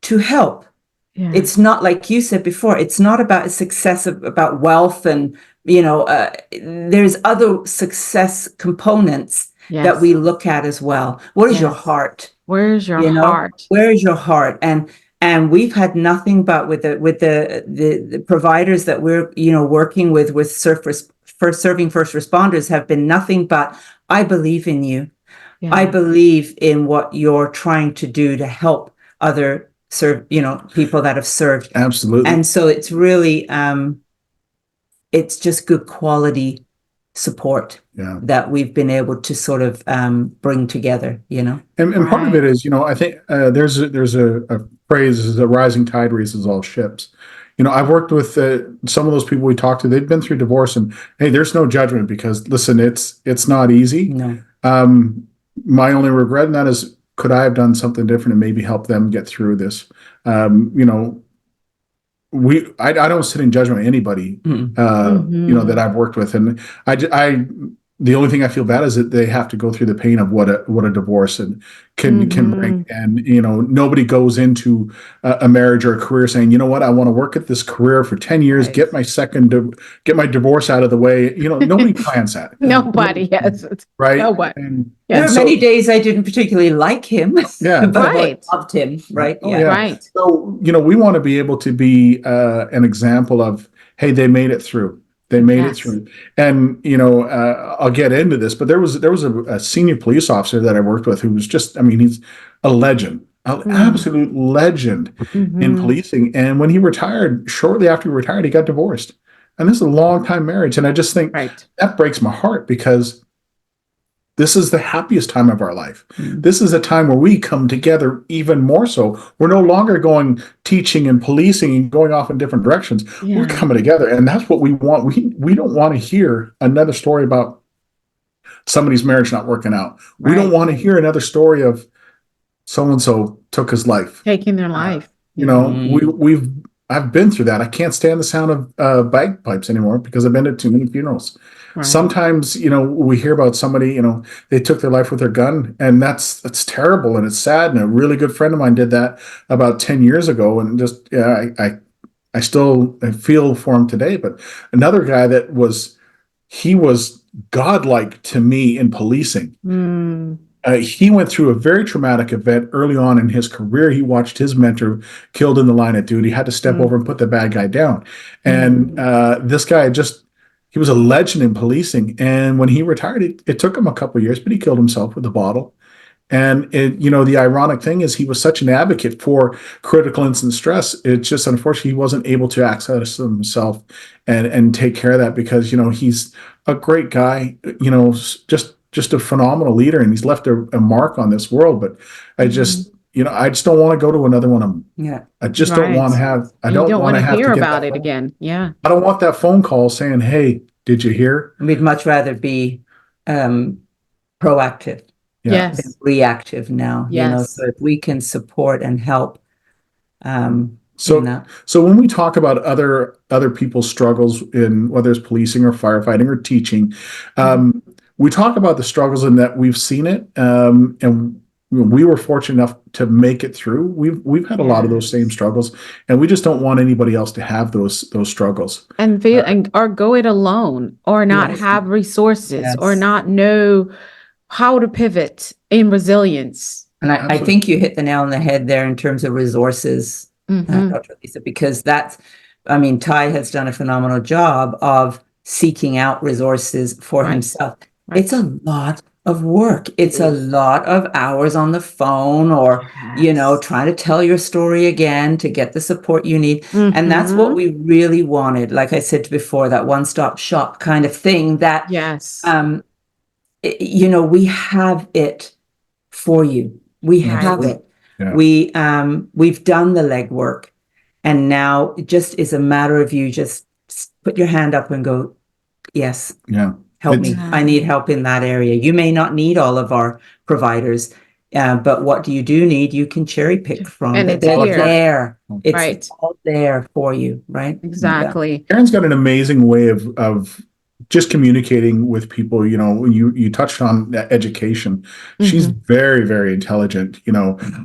to help. Yeah. It's not, like you said before, it's not about success, about wealth, and there's other success components. Yes. That we look at as well. What is your heart? Where's your heart? Where is your heart? And we've had nothing but with the providers that we're working with serving first responders have been nothing but, I believe in you. Yeah. I believe in what you're trying to do to help other people that have served. Absolutely. And so it's really it's just good quality support that we've been able to sort of bring together, And part of it is, I think there's a phrase, a rising tide raises all ships. I've worked with some of those people we talked to. They've been through divorce, and hey, there's no judgment, because listen, it's not easy. No. My only regret in that is, could I have done something different and maybe help them get through this? I don't sit in judgment of anybody, that I've worked with. And the only thing I feel bad is that they have to go through the pain of what a divorce can bring. And, nobody goes into a marriage or a career saying, you know what, I want to work at this career for 10 years, right. Get my divorce out of the way. Nobody plans that. Nobody, yes. Right. Nobody. There are many days I didn't particularly like him. Yeah. But right. I loved him. Right. Oh, yeah. Right. So, we want to be able to be an example of, hey, they made it through. They made it Yes. through. And, I'll get into this, but there was a senior police officer that I worked with who was just, I mean, he's a legend, an absolute legend in policing. And when he retired, shortly after he retired, he got divorced. And this is a long time marriage. And I just think Right. that breaks my heart because this is the happiest time of our life. This is a time where we come together even more so. We're no longer going teaching and policing and going off in different directions. Yeah. We're coming together, and that's what we want. We don't want to hear another story about somebody's marriage not working out. We Right. don't want to hear another story of so and so took his life. Taking their life. I've been through that. I can't stand the sound of bagpipes anymore because I've been to too many funerals. Right. Sometimes, we hear about somebody, they took their life with their gun, and that's terrible and it's sad. And a really good friend of mine did that about 10 years ago, and just I still feel for him today. But another guy he was godlike to me in policing. He went through a very traumatic event early on in his career. He watched his mentor killed in the line of duty, had to step over and put the bad guy down. And this guy he was a legend in policing. And when he retired, it took him a couple of years, but he killed himself with a bottle. And the ironic thing is he was such an advocate for critical incident stress. It's just unfortunately he wasn't able to access himself and take care of that because, he's a great guy, just a phenomenal leader, and he's left a mark on this world. But I just don't want to go to another one of them. Yeah. I just don't want to have. I You don't want to have hear to get about that it phone. again. Yeah. I don't want that phone call saying, "Hey, did you hear?" We'd much rather be proactive Yeah. than Yes. reactive now. Yes. So if we can support and help, So, in that. so when we talk about other people's struggles in whether it's policing or firefighting or teaching, we talk about the struggles in that we've seen it, and we were fortunate enough to make it through. We've had a lot of those same struggles, and we just don't want anybody else to have those struggles. And or go it alone, or not Yes. have resources, Yes. or not know how to pivot in resilience. And I Absolutely. think you hit the nail on the head there in terms of resources, Dr. Lisa, because Ty has done a phenomenal job of seeking out resources for himself. Right. It's a lot of work. It's a lot of hours on the phone or, trying to tell your story again to get the support you need. And that's what we really wanted. Like I said before, that one-stop shop kind of thing that, Yes. we have it for you. We have it. Yeah. We've done the legwork, and now it just is a matter of you just put your hand up and go, yes, Yeah. help me. I need help in that area. You may not need all of our providers, but what do you need? You can cherry pick from. And it's they're here. there. It's Right. all there for you, right? Exactly. Karen's got an amazing way of just communicating with people. You touched on education. She's very, very intelligent.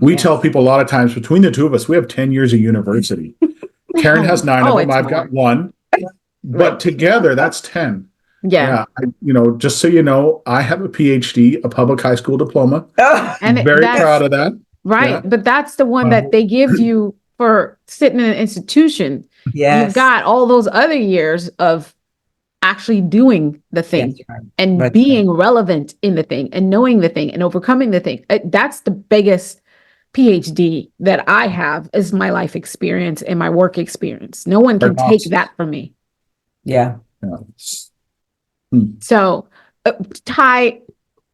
We tell people a lot of times between the two of us, we have 10 years of university. Karen has 9 of them. it's I've got 1, but together that's 10. Yeah. Just so you know, I have a PhD, a public high school diploma. And Very proud of that. Right. Yeah. But that's the one that they give you for sitting in an institution. Yes. You've got all those other years of actually doing the thing That's right. and Right. being relevant in the thing and knowing the thing and overcoming the thing. That's the biggest PhD that I have is my life experience and my work experience. No one can take that from me. Yeah. So, Ty,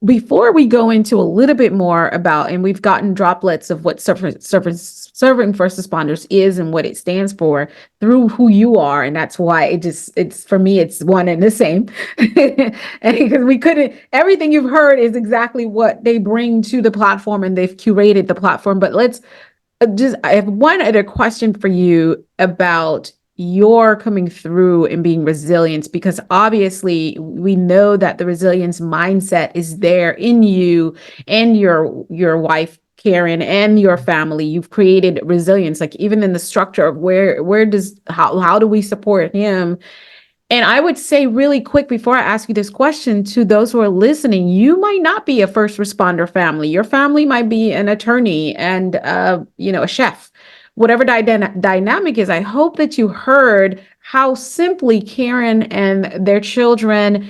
before we go into a little bit more about, and we've gotten droplets of what serving first responders is and what it stands for through who you are. And that's why it's for me, it's one and the same. And because everything you've heard is exactly what they bring to the platform and they've curated the platform. But I have one other question for you about your coming through and being resilient, because obviously we know that the resilience mindset is there in you and your wife Karen and your family. You've created resilience, like even in the structure of how do we support him. And I would say really quick before I ask you this question to those who are listening, you might not be a first responder family. Your family might be an attorney and a chef. Whatever dynamic is, I hope that you heard how simply Karen and their children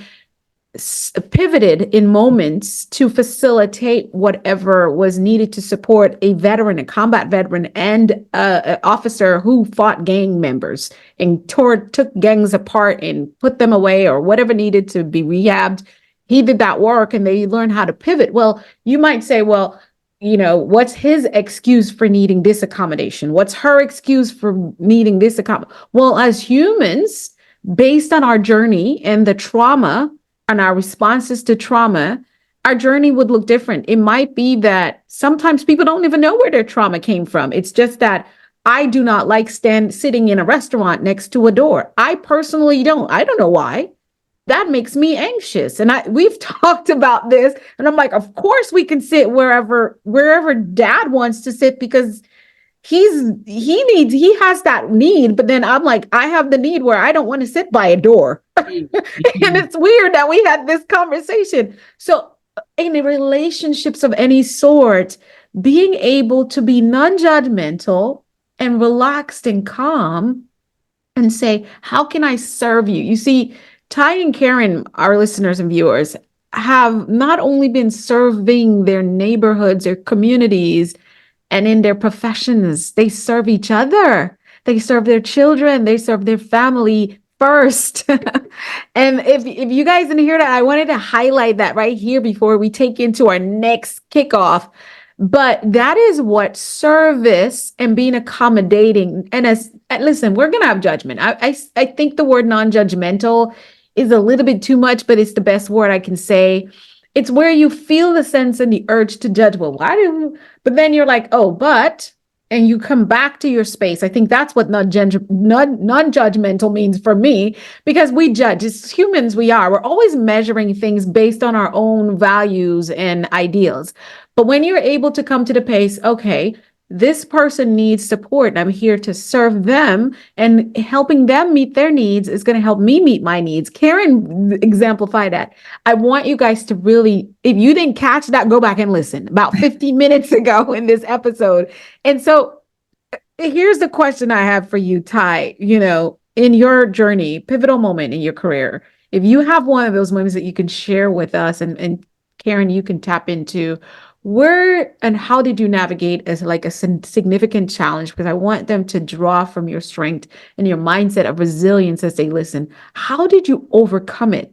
pivoted in moments to facilitate whatever was needed to support a veteran, a combat veteran, and an officer who fought gang members and took gangs apart and put them away or whatever needed to be rehabbed. He did that work and they learned how to pivot. Well, you might say, well, what's his excuse for needing this accommodation? What's her excuse for needing this accommodation? Well, as humans, based on our journey and the trauma and our responses to trauma, our journey would look different. It might be that sometimes people don't even know where their trauma came from. It's just that I do not like sitting in a restaurant next to a door. I personally don't. I don't know why. That makes me anxious. And we've talked about this, and I'm like, of course we can sit wherever dad wants to sit because he has that need. But then I'm like, I have the need where I don't want to sit by a door. And it's weird that we had this conversation. So in relationships of any sort, being able to be non-judgmental and relaxed and calm and say, how can I serve you? You see, Ty and Karen, our listeners and viewers, have not only been serving their neighborhoods, their communities, and in their professions, they serve each other. They serve their children. They serve their family first. And if you guys didn't hear that, I wanted to highlight that right here before we take into our next kickoff. But that is what service and being accommodating. And listen, we're going to have judgment. I think the word non-judgmental is a little bit too much, but it's the best word I can say. It's where you feel the sense and the urge to judge. Well, but then you're like, oh, and you come back to your space. I think that's what non-judgmental means for me, because we judge. As humans, we're always measuring things based on our own values and ideals. But when you're able to come to the pace, okay, this person needs support and I'm here to serve them, and helping them meet their needs is going to help me meet my needs. Karen exemplified that. I want you guys to really, if you didn't catch that, go back and listen about 15 minutes ago in this episode. And so here's the question I have for you, Ty. In your journey, pivotal moment in your career, if you have one of those moments that you can share with us, and Karen, you can tap into, where and how did you navigate as like a significant challenge? Because I want them to draw from your strength and your mindset of resilience as they listen. How did you overcome it?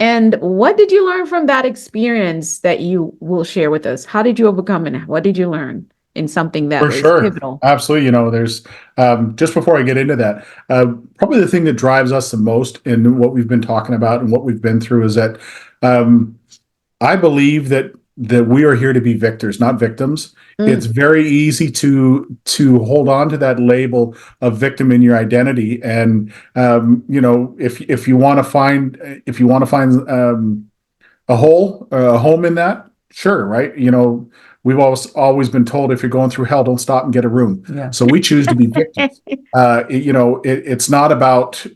And what did you learn from that experience that you will share with us? How did you overcome it? What did you learn in something that was pivotal? Absolutely. There's just before I get into that, probably the thing that drives us the most in what we've been talking about and what we've been through is that I believe that we are here to be victors, not victims. It's very easy to hold on to that label of victim in your identity, and if you want to find a home in that, sure, right? We've always been told if you're going through hell, don't stop and get a room. Yeah. So we choose to be victims. It's not about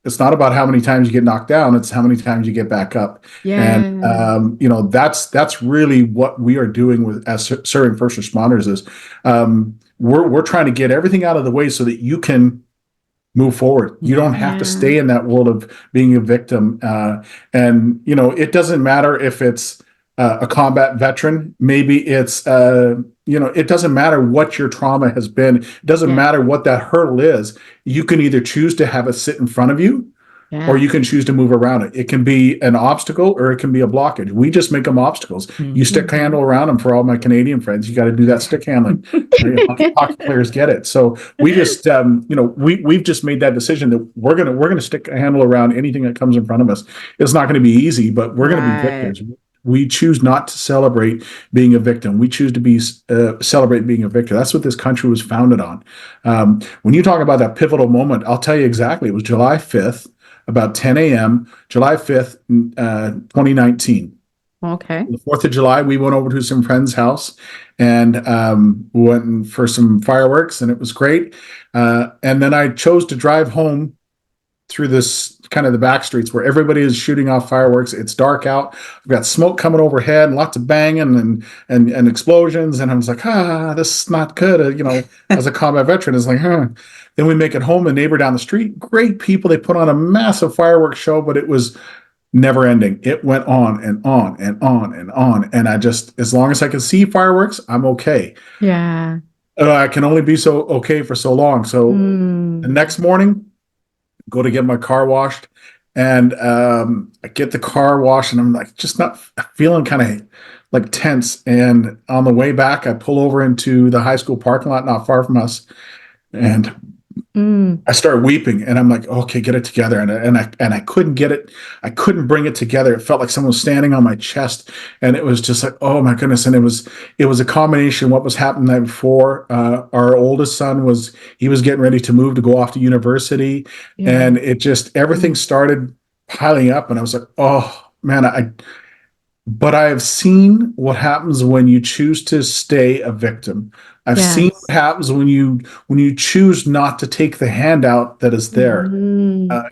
it's not about how many times you get knocked down. It's how many times you get back up. Yeah. And, that's really what we are doing as serving first responders is we're trying to get everything out of the way so that you can move forward. You don't have to stay in that world of being a victim. It doesn't matter if it's a combat veteran. Maybe it's, it doesn't matter what your trauma has been. It doesn't matter what that hurdle is. You can either choose to have it sit in front of you or you can choose to move around it. It can be an obstacle or it can be a blockage. We just make them obstacles. Mm-hmm. You stick handle around them. For all my Canadian friends, you got to do that stick handling. Hockey players get it. So we just, we've just made that decision that we're gonna stick a handle around anything that comes in front of us. It's not going to be easy, but we're going to be victors. We choose not to celebrate being a victim. We choose to celebrate being a victor. That's what this country was founded on. When you talk about that pivotal moment, I'll tell you exactly. It was July 5th, about 10 a.m., July 5th, 2019. Okay. The 4th of July, we went over to some friend's house and went for some fireworks, and it was great. And then I chose to drive home through this kind of the back streets where everybody is shooting off fireworks. It's dark out. I've got smoke coming overhead, lots of banging and explosions. And I was like, this is not good. As a combat veteran, it's like, Then we make it home. The neighbor down the street, great people. They put on a massive fireworks show, but it was never ending. It went on and on and on and on. And I just, as long as I can see fireworks, I'm okay. Yeah. I can only be so okay for so long. So the next morning, go to get my car washed, and I get the car washed, and I'm like just not feeling kind of like tense. And on the way back, I pull over into the high school parking lot not far from us, and I start weeping, and I'm like, okay, get it together. And I couldn't get it. I couldn't bring it together. It felt like someone was standing on my chest, and it was just like, oh my goodness. And it was a combination of what was happening the night before. Our oldest son was getting ready to move to go off to university, and it just, everything started piling up, and I was like, oh man, but I have seen what happens when you choose to stay a victim. I've seen what happens when you choose not to take the handout that is there. I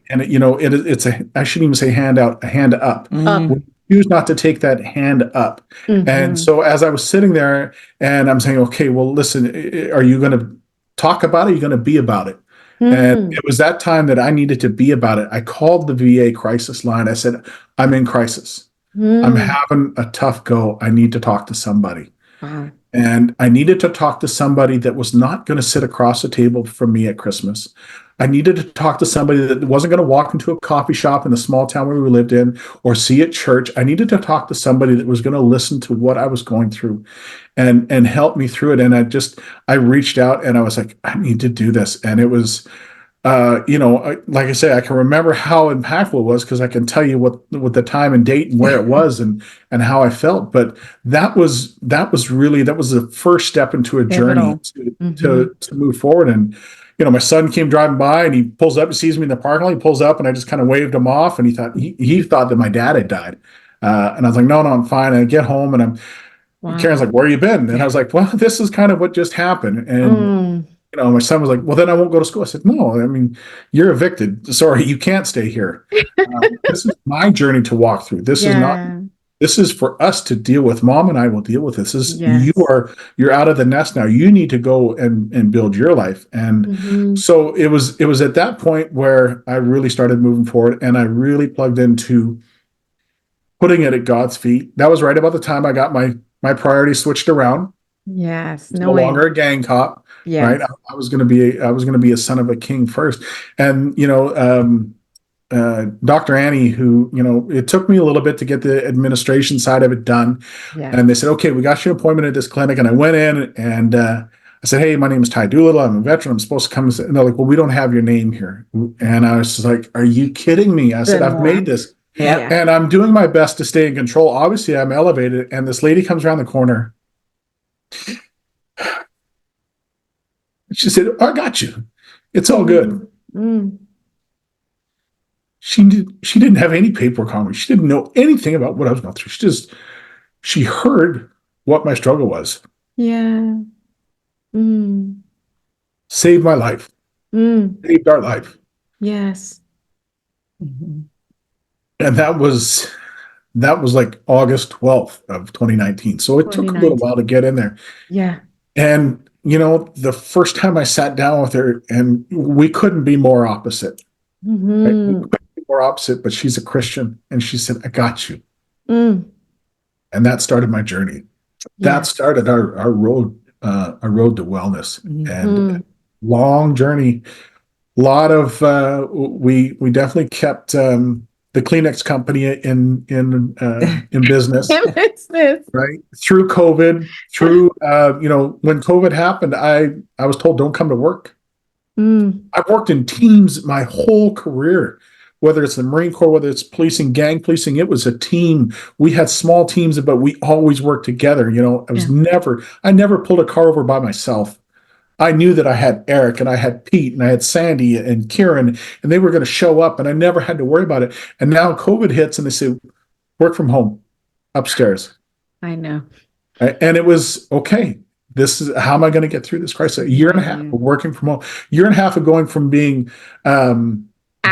shouldn't even say handout, a hand up. When you choose not to take that hand up. And so as I was sitting there and I'm saying, okay, well, listen, are you going to talk about it? Are you going to be about it? And it was that time that I needed to be about it. I called the VA crisis line. I said, I'm in crisis. I'm having a tough go. I need to talk to somebody. Wow. And I needed to talk to somebody that was not going to sit across the table from me at Christmas. I needed to talk to somebody that wasn't going to walk into a coffee shop in the small town where we lived in or see at church. I needed to talk to somebody that was going to listen to what I was going through and help me through it. And I reached out and I was like, I need to do this. And it was, like I say, I can remember how impactful it was because I can tell you what the time and date and where it was and how I felt. But that was the first step into a journey to move forward. And my son came driving by and he pulls up, he sees me in the parking lot, he pulls up, and I just kind of waved him off, and he thought that my dad had died. And I was like, no, I'm fine. And I get home and Karen's like, where you been? And I was like, well, this is kind of what just happened. And my son was like, well, then I won't go to school. I said, no, I mean, you're evicted. Sorry, you can't stay here. This is my journey to walk through. This is for us to deal with. Mom and I will deal with this. You're out of the nest now. You need to go and build your life. And so it was at that point where I really started moving forward, and I really plugged into putting it at God's feet. That was right about the time I got my priorities switched around. Yes. No longer a gang cop. Yes. Right. I was going to be a son of a king first. And, Dr. Annie, who, it took me a little bit to get the administration side of it done. Yeah. And they said, okay, we got you an appointment at this clinic. And I went in and I said, hey, my name is Ty Doolittle. I'm a veteran. I'm supposed to come. And they're like, well, we don't have your name here. And I was just like, are you kidding me? I said, I've made this. Yeah. And I'm doing my best to stay in control. Obviously, I'm elevated. And this lady comes around the corner. She said, I got you. It's all good. She didn't have any paperwork on me. She didn't know anything about what I was going through. She heard what my struggle was. Yeah. Saved my life. Saved our life. Yes. And that was like August 12th of 2019. So it took a little while to get in there. Yeah. And the first time I sat down with her, and we couldn't be more opposite. Right? We couldn't be more opposite, but she's a Christian, and she said, I got you. And that started my journey. That started our road to wellness. And long journey. A lot of we definitely kept the Kleenex company in business, right? Through COVID, when COVID happened, I was told don't come to work. I've worked in teams my whole career, whether it's the Marine Corps, whether it's policing, gang policing. It was a team. We had small teams, but we always worked together. I never pulled a car over by myself. I knew that I had Eric and I had Pete and I had Sandy and Kieran, and they were going to show up, and I never had to worry about it. And now COVID hits and they say, work from home upstairs. I know. And it was, okay, this is, how am I going to get through this crisis? A year and a half of working from home, year and a half of going from being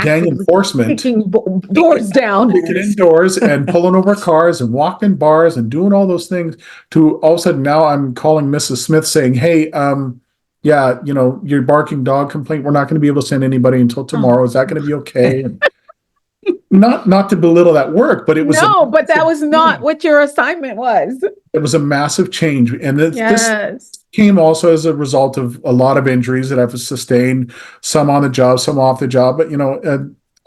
gang actively enforcement, kicking doors down. kicking indoors and pulling over cars and walking bars and doing all those things, to all of a sudden now I'm calling Mrs. Smith saying, hey, yeah, your barking dog complaint, we're not going to be able to send anybody until tomorrow. Is that going to be okay? And not to belittle that work, but it was No, but that was not what your assignment was. it was a massive change. And this Yes. came also as a result of a lot of injuries that I've sustained, some on the job, some off the job. But,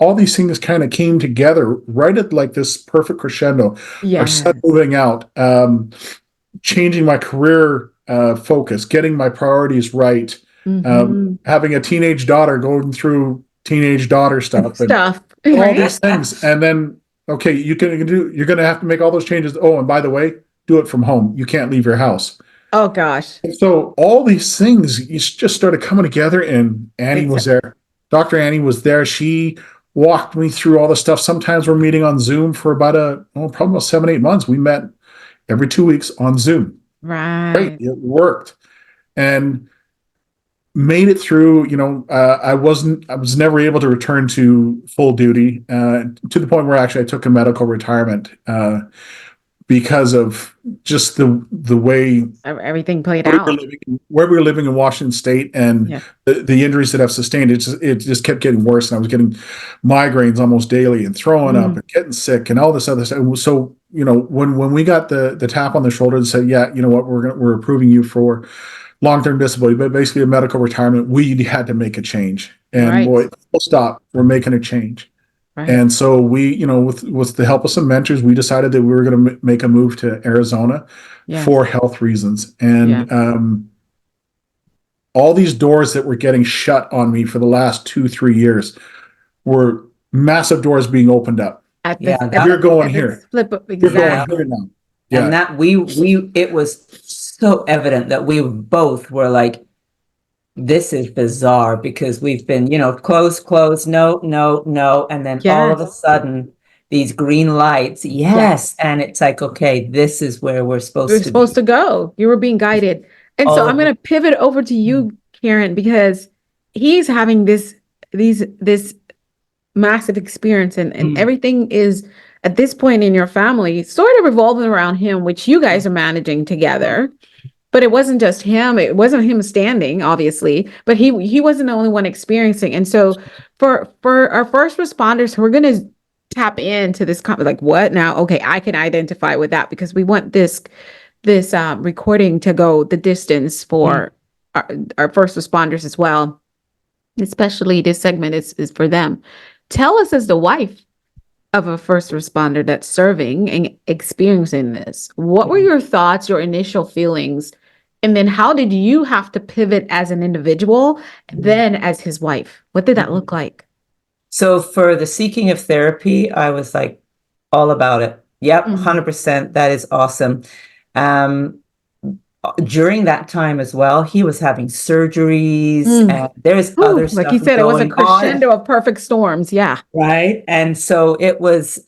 all these things kind of came together right at like this perfect crescendo. Our Yes. son moving out, changing my career focus, getting my priorities right, having a teenage daughter, going through teenage daughter stuff, and Stuff. all Right? these things. And then, okay, you're going to have to make all those changes. Oh, and by the way, do it from home. You can't leave your house. Oh gosh. And so all these things just started coming together, and Annie was there. Dr. Annie was there. She walked me through all the stuff. Sometimes we're meeting on Zoom for probably about 7-8 months. We met every 2 weeks on Zoom. Right. Great. It worked. And made it through. I was never able to return to full duty, to the point where actually I took a medical retirement, because of just the way Everything played where out. we were living in Washington State, and the injuries that I've sustained, it just kept getting worse, and I was getting migraines almost daily and throwing up and getting sick and all this other stuff. So when we got the tap on the shoulder and said, yeah, you know what, we're approving you for long-term disability, but basically a medical retirement, we had to make a change. And boy, full stop, we're making a change. Right. And so we, with the help of some mentors, we decided that we were going to make a move to Arizona for health reasons. And all these doors that were getting shut on me for the last 2-3 years were massive doors being opened up. We're going here. We're going here now. Yeah. And that it was so evident that we both were like, this is bizarre, because we've been, close, no. And then all of a sudden these green lights. Yes. And it's like, okay, this is where we're supposed to go. You were being guided. And so I'm going to pivot over to you, Karen, because he's having this massive experience, and everything is at this point in your family sort of revolving around him, which you guys are managing together. But it wasn't just him. It wasn't him standing, obviously, but he wasn't the only one experiencing. And so for our first responders, we're going to tap into this, like, what now? Okay, I can identify with that, because we want this recording to go the distance for our first responders as well. Especially this segment is for them. Tell us, as the wife of a first responder that's serving and experiencing this, what were your thoughts, your initial feelings, and then how did you have to pivot as an individual, then as his wife? What did that look like? So for the seeking of therapy, I was like all about it. Yep, 100%. That is awesome. During that time as well, he was having surgeries, and there's other stuff. Like he said, it was a crescendo of perfect storms. Yeah. Right. And so it was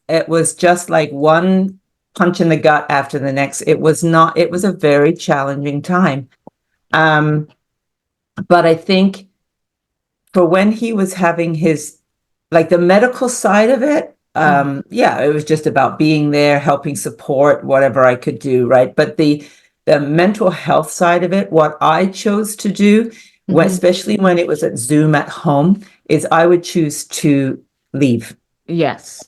just like one punch in the gut after the next. It was a very challenging time. But I think for when he was having his, like, the medical side of it, it was just about being there, helping support whatever I could do. Right. But the mental health side of it, what I chose to do, especially when it was at Zoom at home, is I would choose to leave. Yes.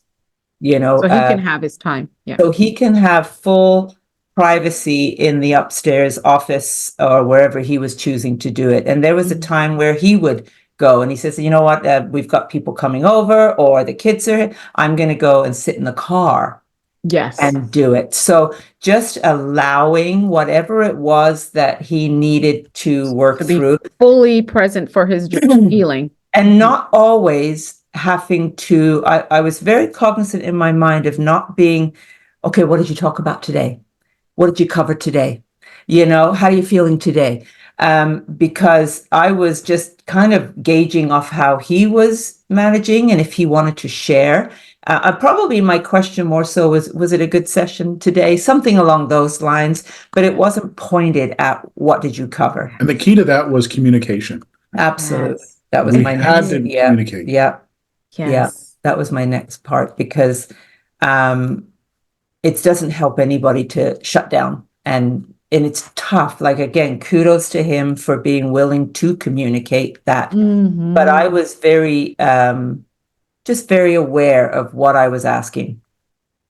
So he can have his time. Yeah. So he can have full privacy in the upstairs office or wherever he was choosing to do it. And there was a time where he would go and he says, you know what, we've got people coming over, or the kids are here. I'm going to go and sit in the car. Yes. And do it. So just allowing whatever it was that he needed to work through. Fully present for his healing. And not always having to, I was very cognizant in my mind of not being, okay, what did you talk about today? What did you cover today? How are you feeling today? Because I was just kind of gauging off how he was managing and if he wanted to share. Probably my question more so was it a good session today? Something along those lines, but it wasn't pointed at what did you cover. And the key to that was communication. Absolutely. Yes. That was my had to communicate. Yeah. Yeah, Yes. that was my next part because it doesn't help anybody to shut down and it's tough. Like again, kudos to him for being willing to communicate that. But I was very just very aware of what I was asking.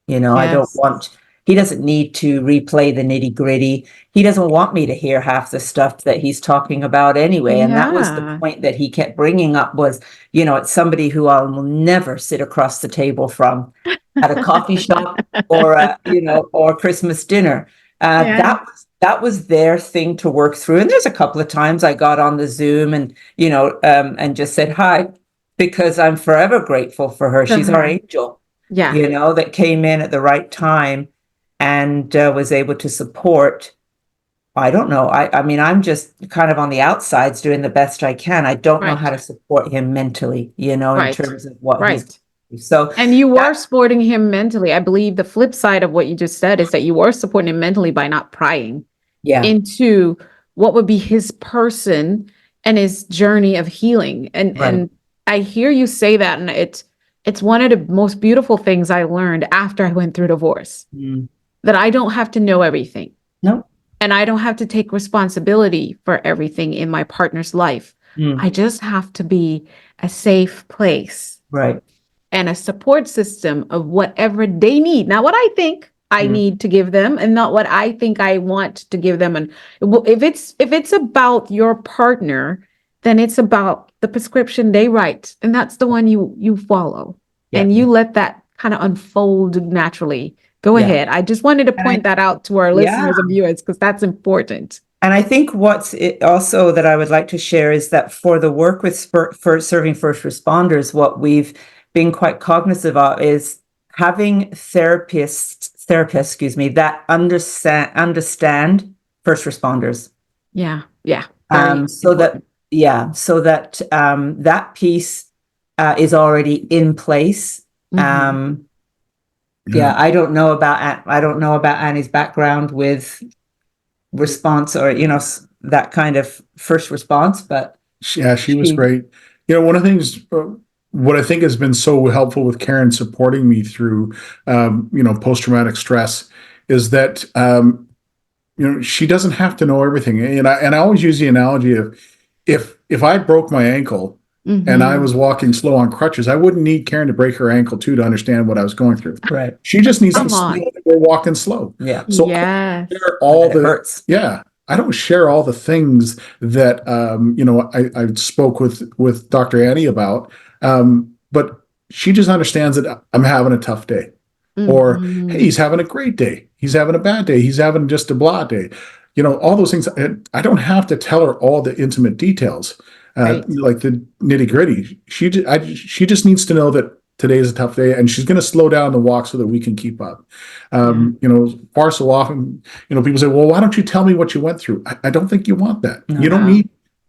I don't Yes. want, he doesn't need to replay the nitty gritty. He doesn't want me to hear half the stuff that he's talking about anyway. And that was the Yeah. point that he kept bringing up was, it's somebody who I will never sit across the table from at a coffee shop or, or Christmas dinner. Yeah. That was their thing to work through. And there's a couple of times I got on the Zoom and, and just said hi because I'm forever grateful for her. To She's our her. angel, Yeah. that came in at the right time and was able to support. I don't know. I mean, I'm just kind of on the outsides doing the best I can. I don't know how Right. to support him mentally, in Right. terms of what he's. Right. So And you were supporting him mentally. I believe the flip side of what you just said is that you were supporting him mentally by not prying yeah, into what would be his person and his journey of healing. And right. and I hear you say that, and it's one of the most beautiful things I learned after I went through divorce, Mm. that I don't have to know everything. No. And I don't have to take responsibility for everything in my partner's life. Mm. I just have to be a safe place Right. and a support system of whatever they need. Not what I think I need to give them and not what I think I want to give them. And if it's about your partner, then it's about the prescription they write. And that's the one you follow. Yeah. And you let that kind of unfold naturally. Go Yeah. ahead. I just wanted to point that out to our Yeah. listeners and viewers because that's important. And I think what's also that I would like to share is that for the work with for serving first responders, what we've been quite cognizant of is having therapists, that understand first responders. Yeah. Yeah. Very So important. that piece is already in place. Mhm. Yeah, I don't know about Annie's background with response or that kind of first response, but Yeah, she was great. One of the things, what I think has been so helpful with Karen supporting me through, post-traumatic stress is that, she doesn't have to know everything. And I always use the analogy of if I broke my ankle and I was walking slow on crutches, I wouldn't need Karen to break her ankle too to understand what I was going through. right. She just needs Come to on. know that we're walking slow. Yeah. So Yes. It hurts. Yeah. I don't share all the things that I spoke with Dr. Annie about, but she just understands that I'm having a tough day, or hey, he's having a great day, he's having a bad day, he's having just a blah day, all those things. I don't have to tell her all the intimate details, Right. like the nitty gritty. She just needs to know that today is a tough day, and she's going to slow down the walk so that we can keep up. Far so often, people say, "Well, why don't you tell me what you went through?" I don't think you want that. No.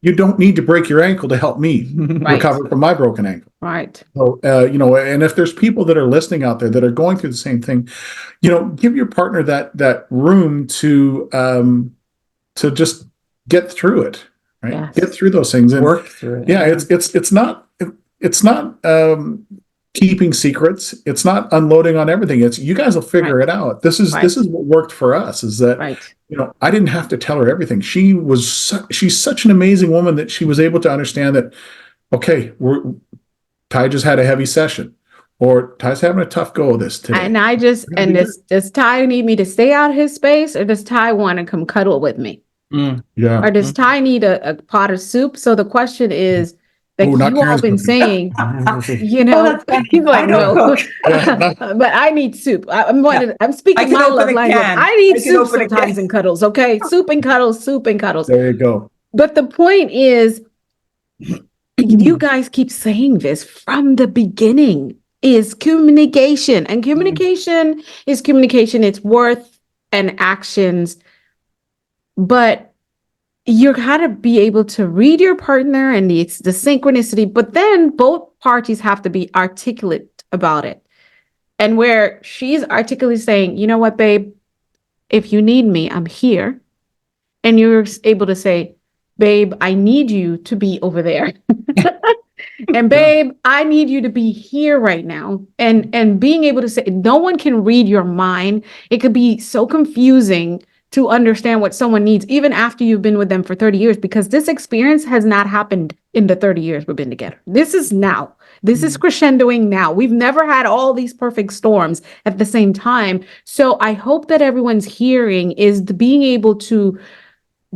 You don't need to break your ankle to help me Right. recover from my broken ankle. Right. So, and if there's people that are listening out there that are going through the same thing, give your partner that room to just get through it, right? Yes. Get through those things and Work through it. yeah, it's not keeping secrets. It's not unloading on everything. It's you guys will figure it out. This is what worked for us, is that Right. I didn't have to tell her everything. She's such an amazing woman that she was able to understand that, okay, Ty just had a heavy session, or Ty's having a tough go of this today. And does Ty need me to stay out of his space, or does Ty want to come cuddle with me? Yeah. Or does Ty need a pot of soup? So the question is that not you all Karen's been cooking. saying, that's he's like, I don't no, cook. but I need soup. I'm speaking I can my open love a language. can. I need I can soup open a sometimes can. and cuddles. Okay. Soup and cuddles, soup and cuddles. There you go. But the point is, you guys keep saying this from the beginning, is communication. And communication is communication. It's worth and actions. But you gotta be able to read your partner and the synchronicity, but then both parties have to be articulate about it. And where she's articulately saying, you know what, babe, if you need me, I'm here. And you're able to say, babe, I need you to be over there. And babe, I need you to be here right now. And being able to say, no one can read your mind. It could be so confusing to understand what someone needs, even after you've been with them for 30 years, because this experience has not happened in the 30 years we've been together. This is now. This is crescendoing now. We've never had all these perfect storms at the same time. So I hope that everyone's hearing is the being able to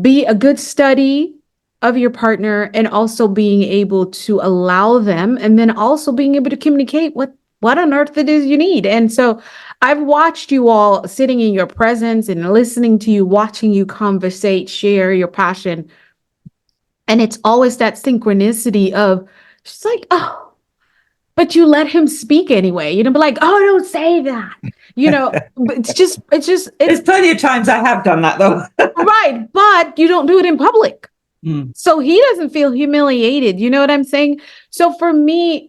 be a good study of your partner, and also being able to allow them, and then also being able to communicate what on earth it is you need. And so I've watched you all sitting in your presence and listening to you, watching you conversate, share your passion. And it's always that synchronicity of just like, oh, but you let him speak anyway, be like, oh, don't say that, but There's plenty of times I have done that though. right. But you don't do it in public. So he doesn't feel humiliated. You know what I'm saying? So for me,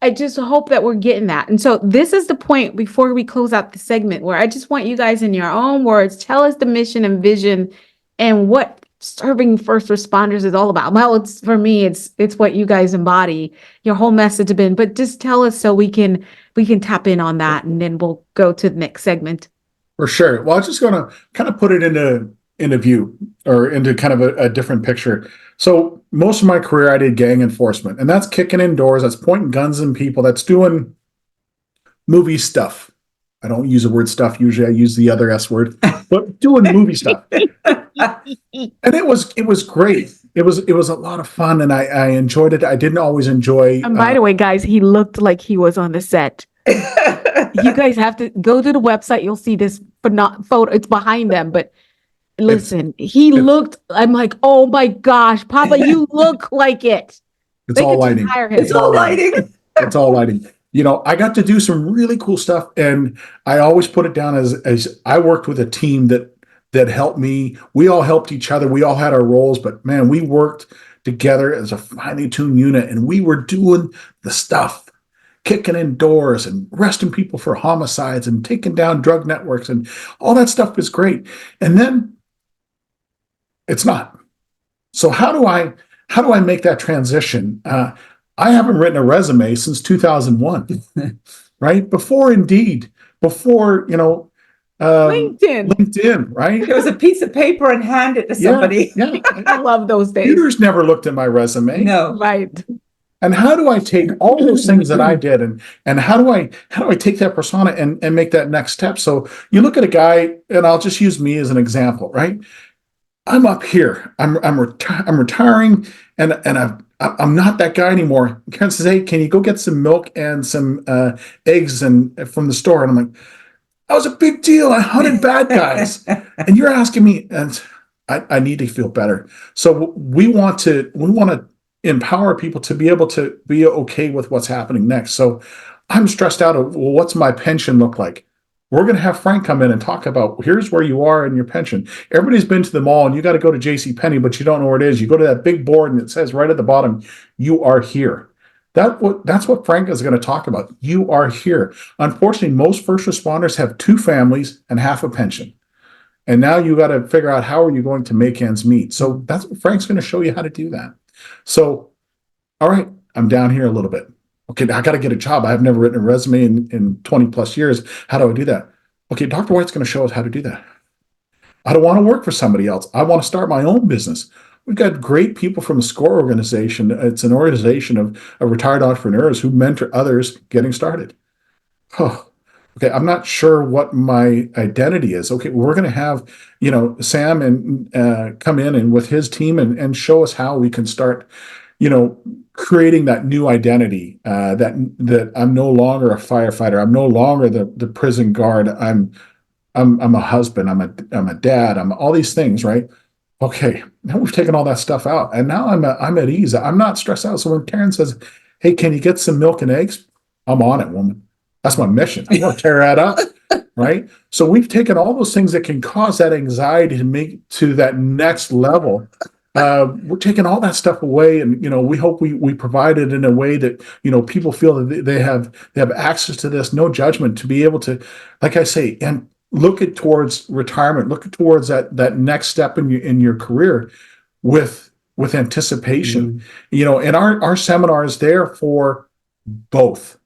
I just hope that we're getting that. And so this is the point before we close out the segment where I just want you guys in your own words, tell us the mission and vision and what serving first responders is all about. Well, for me, it's what you guys embody, your whole message has been, but just tell us so we can tap in on that, and then we'll go to the next segment. For sure. Well, I'm just going to kind of put it into view, or into kind of a different picture. So most of my career, I did gang enforcement, and that's kicking in doors, that's pointing guns in people, that's doing movie stuff. I don't use the word stuff. Usually I use the other S word, but doing movie stuff. And it was great. It was a lot of fun, and I enjoyed it. I didn't always enjoy. And by the way, guys, he looked like he was on the set. You guys have to go to the website. You'll see this photo. It's behind them, but listen, looked, I'm like, oh my gosh, Papa, you look like it. It's all lighting. It's all lighting. It's all lighting. I got to do some really cool stuff, and I always put it down as I worked with a team that helped me. We all helped each other. We all had our roles, but man, we worked together as a finely tuned unit, and we were doing the stuff, kicking in doors and arresting people for homicides and taking down drug networks, and all that stuff was great. And then it's not. So how do I make that transition? I haven't written a resume since 2001, right? Before Indeed, before, LinkedIn, right? It was a piece of paper and hand it to somebody. Yeah. I love those days. Computers never looked at my resume. No. Right. And how do I take all those things that I did, and how do I take that persona and make that next step? So you look at a guy, and I'll just use me as an example, right? I'm up here. I'm retiring, and I'm not that guy anymore. Karen says, "Hey, can you go get some milk and some eggs from the store?" And I'm like, "That was a big deal. I hunted bad guys, and you're asking me." And I need to feel better. So we want to empower people to be able to be okay with what's happening next. So I'm stressed out of, well, what's my pension look like? We're going to have Frank come in and talk about, here's where you are in your pension. Everybody's been to the mall, and you got to go to JCPenney, but you don't know where it is. You go to that big board, and it says right at the bottom, you are here. That's what Frank is going to talk about. You are here. Unfortunately, most first responders have 2 families and half a pension. And now you got to figure out, how are you going to make ends meet? So that's what Frank's going to show you how to do that. So, all right, I'm down here a little bit. Okay, I got to get a job. I've never written a resume in 20 plus years. How do I do that? Okay, Dr. Whyte's going to show us how to do that. I don't want to work for somebody else. I want to start my own business. We've got great people from the SCORE organization. It's an organization of retired entrepreneurs who mentor others getting started. Oh, okay, I'm not sure what my identity is. Okay, we're going to have, Sam and come in and with his team and show us how we can start, creating that new identity, that I'm no longer a firefighter. I'm no longer the prison guard. I'm a husband. I'm a dad. I'm all these things, right? Okay, now we've taken all that stuff out, and now I'm at ease. I'm not stressed out. So when Karen says, "Hey, can you get some milk and eggs?" I'm on it, woman. That's my mission. I'm going to tear that up, right? So we've taken all those things that can cause that anxiety to make to that next level. We're taking all that stuff away, and we hope we provide it in a way that people feel that they have access to this, no judgment, to be able to, like I say, and look towards retirement, look towards that next step in your career with with anticipation. You know, and our seminar is there for both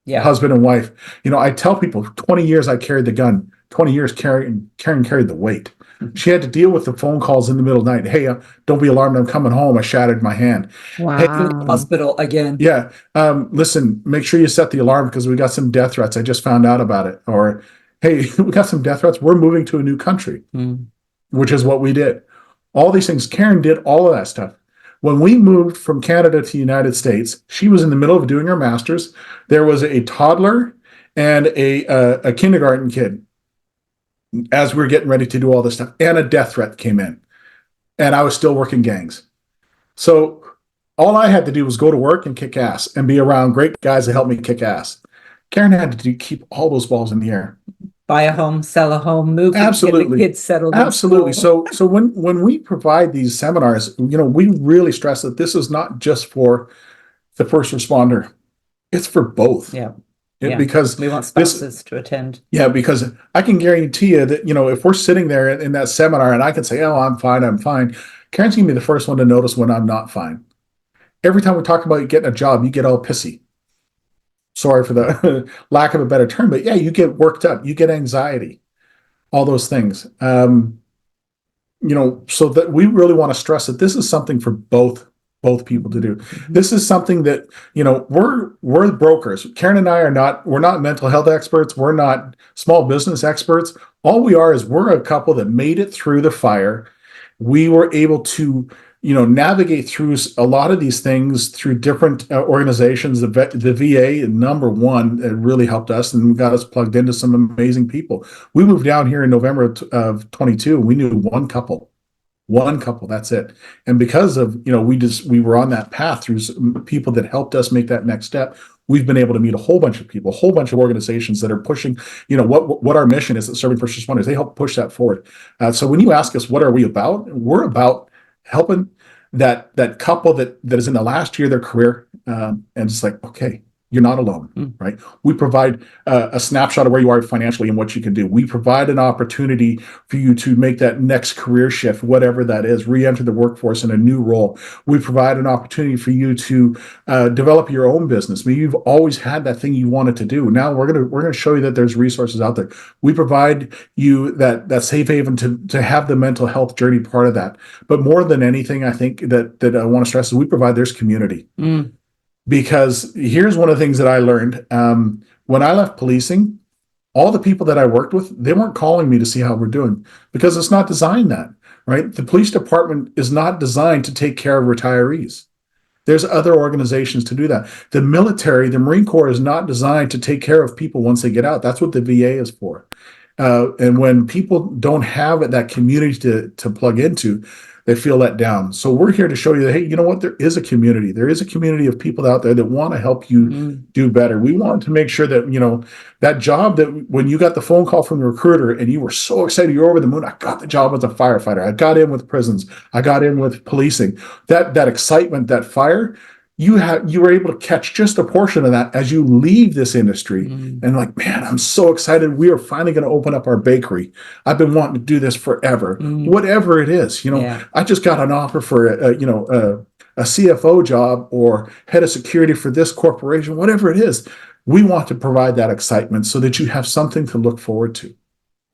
husband and wife. You know, I tell people 20 years I carried the gun, 20 years Karen carried the weight. She had to deal with the phone calls in the middle of the night. Hey, don't be alarmed. I'm coming home. I shattered my hand. Hey, Hospital again. yeah. Listen, make sure you set the alarm because we got some death threats. I just found out about it. Or, hey, we got some death threats. We're moving to a new country, which is what we did. All these things. Karen did all of that stuff. When we moved from Canada to the United States, she was in the middle of doing her master's. There was a toddler and a kindergarten kid as we were getting ready to do all this stuff, and a death threat came in. And I was still working gangs. So all I had to do was go to work and kick ass and be around great guys that helped me kick ass. Karen had to keep all those balls in the air. Buy a home, sell a home, move, absolutely, get the kids settled. Absolutely. So when we provide these seminars, you know, we really stress that this is not just for the first responder; it's for both. Because we want spouses to attend. Yeah, because I can guarantee you that, you know, if we're sitting there in that seminar and I can say, "Oh, I'm fine," Karen's gonna be the first one to notice when I'm not fine. Every time we talk about you getting a job, you get all pissy. Sorry for the lack of a better term, but yeah, you get worked up, you get anxiety, all those things. You know, so that we really want to stress that this is something for both people to do. This is something that, you know, we're brokers. Karen and I we're not mental health experts. We're not small business experts. All we are is we're a couple that made it through the fire. We were able to, you know, navigate through a lot of these things through different organizations. The VA, number one, it really helped us and got us plugged into some amazing people. We moved down here in November of 22. We knew one couple, that's it. And because of, you know, we were on that path through some people that helped us make that next step. We've been able to meet a whole bunch of people, a whole bunch of organizations that are pushing, you know, what our mission is at Serving First Responders. They help push that forward. So when you ask us, what are we about? We're about helping that couple that is in the last year of their career, and it's like, okay, you're not alone, right? We provide a snapshot of where you are financially and what you can do. We provide an opportunity for you to make that next career shift, whatever that is, re-enter the workforce in a new role. We provide an opportunity for you to develop your own business. Maybe you've always had that thing you wanted to do. Now we're gonna show you that there's resources out there. We provide you that safe haven to have the mental health journey part of that. But more than anything, I think that I want to stress is we provide there's community. Because here's one of the things that I learned. When I left policing, all the people that I worked with, they weren't calling me to see how we're doing because it's not designed that, right? The police department is not designed to take care of retirees. There's other organizations to do that. The military, the Marine Corps is not designed to take care of people once they get out. That's what the VA is for. And when people don't have that community to plug into, they feel let down. So we're here to show you that, hey, you know what? There is a community. There is a community of people out there that want to help you do better. We want to make sure that, you know, that job that when you got the phone call from the recruiter and you were so excited, you're over the moon. I got the job as a firefighter. I got in with prisons. I got in with policing. That excitement, that fire, you were able to catch just a portion of that as you leave this industry and like, man, I'm so excited. We are finally going to open up our bakery. I've been wanting to do this forever, whatever it is. You know, I just got an offer for a CFO job or head of security for this corporation, whatever it is. We want to provide that excitement so that you have something to look forward to.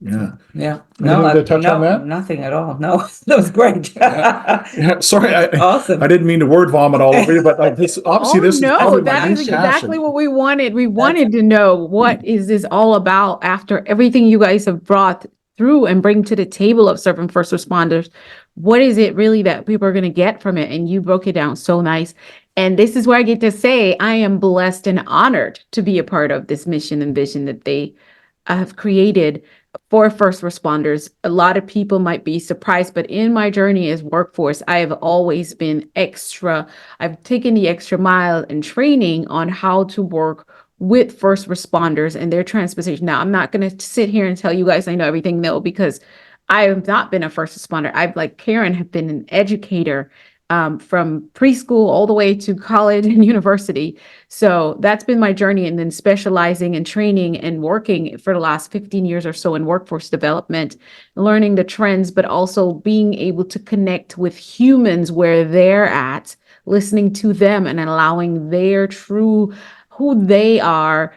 Yeah. No, to touch on that? Nothing at all. No, that was great. Sorry, Awesome. I didn't mean to word vomit all over you, but like this, obviously, this is no, that is exactly what we wanted. We wanted to know what is this all about after everything you guys have brought through and bring to the table of serving first responders. What is it really that people are going to get from it? And you broke it down so nice. And this is where I get to say I am blessed and honored to be a part of this mission and vision that they have created for first responders. A lot of people might be surprised, but in my journey as workforce, I have always been I've taken the extra mile in training on how to work with first responders and their transportation. Now, I'm not going to sit here and tell you guys I know everything, though, because I have not been a first responder. I've, like Karen, have been an educator from preschool all the way to college and university. So that's been my journey. And then specializing and training and working for the last 15 years or so in workforce development, learning the trends, but also being able to connect with humans where they're at, listening to them and allowing their true who they are,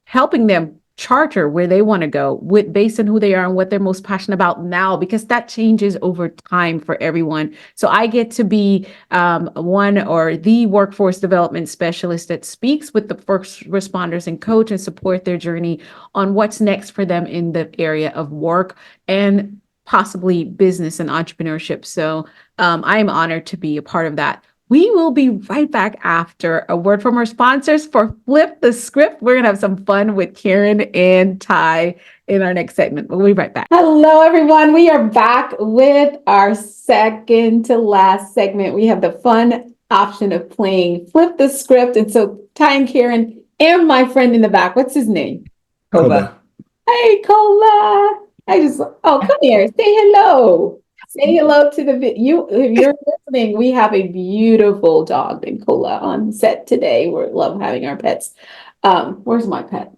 helping them charter where they want to go with based on who they are and what they're most passionate about now, because that changes over time for everyone. So I get to be one or the workforce development specialist that speaks with the first responders and coach and support their journey on what's next for them in the area of work and possibly business and entrepreneurship. So I'm honored to be a part of that. We will be right back after a word from our sponsors for Flip the Script. We're going to have some fun with Karen and Ty in our next segment. We'll be right back. Hello, everyone. We are back with our second to last segment. We have the fun option of playing Flip the Script. And so Ty and Karen and my friend in the back, what's his name? Koba. Hey, Kola. Come here. Say hello. Say hello to you. If you're listening, we have a beautiful dog named Kola on set today. We love having our pets. Where's my pet?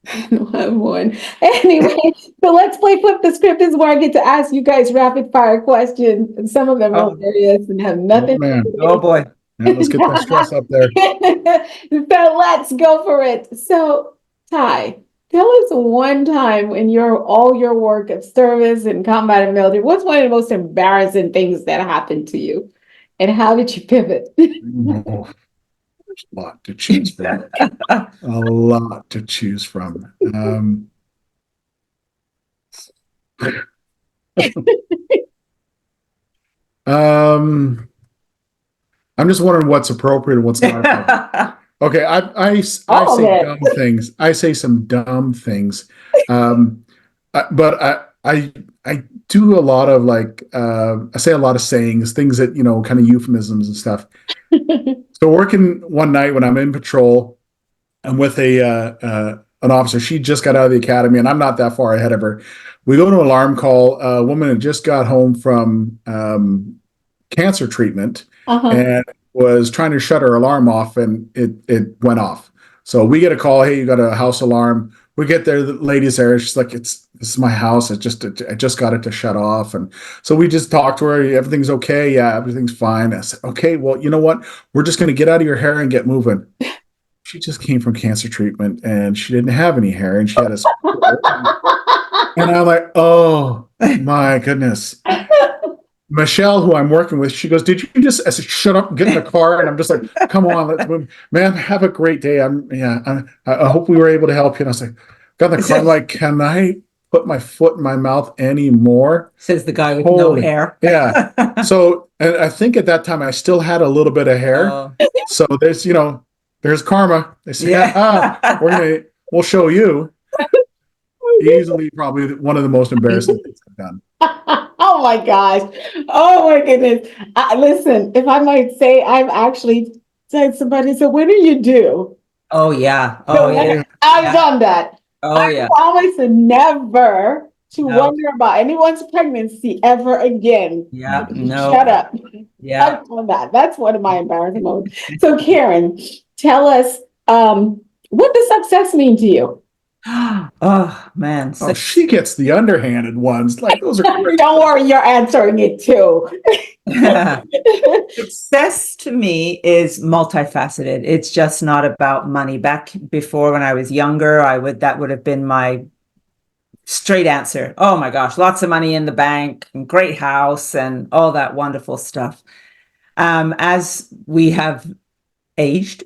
I don't have one. Anyway, so let's play Flip the Script. This is where I get to ask you guys rapid fire questions. And some of them are hilarious and have nothing to do. Oh boy. Yeah, let's get that stress up there. So let's go for it. So, Ty, tell us one time in all your work of service and combat and military, what's one of the most embarrassing things that happened to you? And how did you pivot? Oh, there's a lot to choose from. A lot to choose from. I'm just wondering what's appropriate and what's not appropriate. Okay, I say dumb things. I say some dumb things, but I do a lot of I say a lot of sayings, things that kind of euphemisms and stuff. So working one night when I'm in patrol, I'm with an officer. She just got out of the academy, and I'm not that far ahead of her. We go to an alarm call. A woman had just got home from cancer treatment and was trying to shut her alarm off, and it went off. So we get a call, hey, you got a house alarm. We get there, the lady's there. She's like, this is my house. I just got it to shut off. And so we just talked to her. Everything's okay. Yeah, everything's fine. I said, okay, well, you know what? We're just going to get out of your hair and get moving. She just came from cancer treatment and she didn't have any hair and she had a and I'm like, oh my goodness. Michelle, who I'm working with, she goes, did you just, I said, shut up, get in the car. And I'm just like, come on, let's move. Man, have a great day. I hope we were able to help you. And I was like, got in the car, I'm like, can I put my foot in my mouth anymore? Says the guy with no hair. Yeah. So, and I think at that time I still had a little bit of hair. So there's karma. They say, we'll show you. Easily probably one of the most embarrassing things I've done. Oh my gosh. Oh my goodness. Listen, if I might say, I've actually said somebody, so when are you due? Oh yeah. Oh yeah. I've done that. I promise never to wonder about anyone's pregnancy ever again. Yeah. No. Shut up. Yeah. I've done that. That's one of my embarrassing moments. So Karen, tell us, what does success mean to you? Oh man. Oh, she gets the underhanded ones. Like those are great. Don't worry, you're answering it too. Success to me is multifaceted. It's just not about money. Back before when I was younger, that would have been my straight answer. Oh my gosh, lots of money in the bank, and great house, and all that wonderful stuff. As we have aged,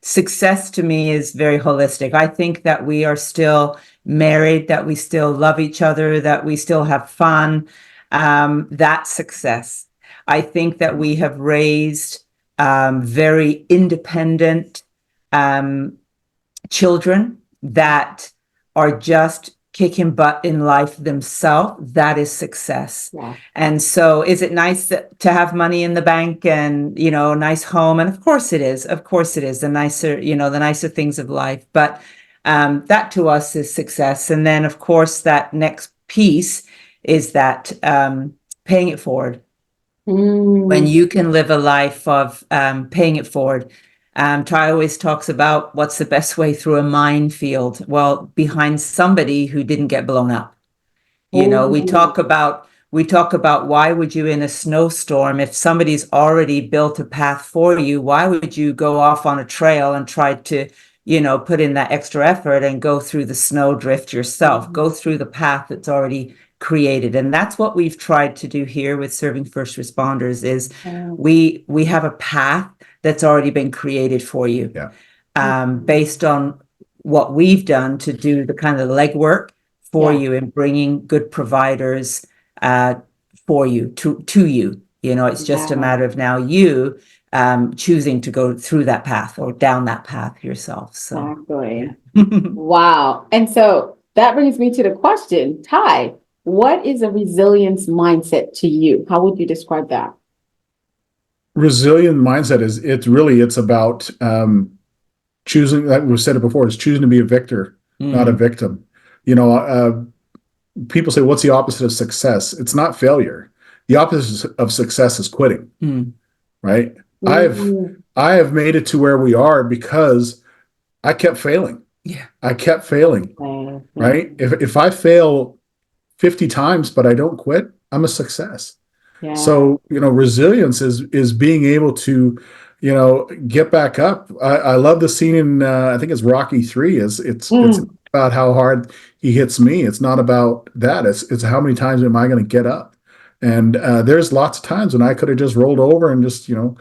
success to me is very holistic. I think that we are still married, that we still love each other, that we still have fun. That's success. I think that we have raised very independent children that are just kicking butt in life themselves. That is success. Yeah. And so is it nice to have money in the bank and, a nice home? And of course it is. Of course it is. The nicer things of life. But that to us is success. And then, of course, that next piece is that paying it forward. when you can live a life of paying it forward. Ty always talks about what's the best way through a minefield. Well, behind somebody who didn't get blown up. You know, we talk about why would you in a snowstorm, if somebody's already built a path for you, why would you go off on a trail and try to, you know, put in that extra effort and go through the snowdrift yourself, go through the path that's already created. And that's what we've tried to do here with serving first responders is we have a path that's already been created for you. Based on what we've done to do the kind of legwork for you in bringing good providers for you to you. You know, it's just a matter of now you choosing to go through that path or down that path yourself. So Exactly. Wow. And so that brings me to the question, Ty, what is a resilience mindset to you? How would you describe that? Resilient mindset is it's about choosing, like we said it before, is choosing to be a victor, not a victim. You know, people say, what's the opposite of success? It's not failure. The opposite of success is quitting. Right? I have made it to where we are because I kept failing. I kept failing. Right? If I fail 50 times but I don't quit, I'm a success. So, you know, resilience is being able to, you know, get back up. I love the scene in I think it's Rocky 3. It's about how hard he hits me. It's not about that. It's how many times am I going to get up? And there's lots of times when I could have just rolled over and just, you know,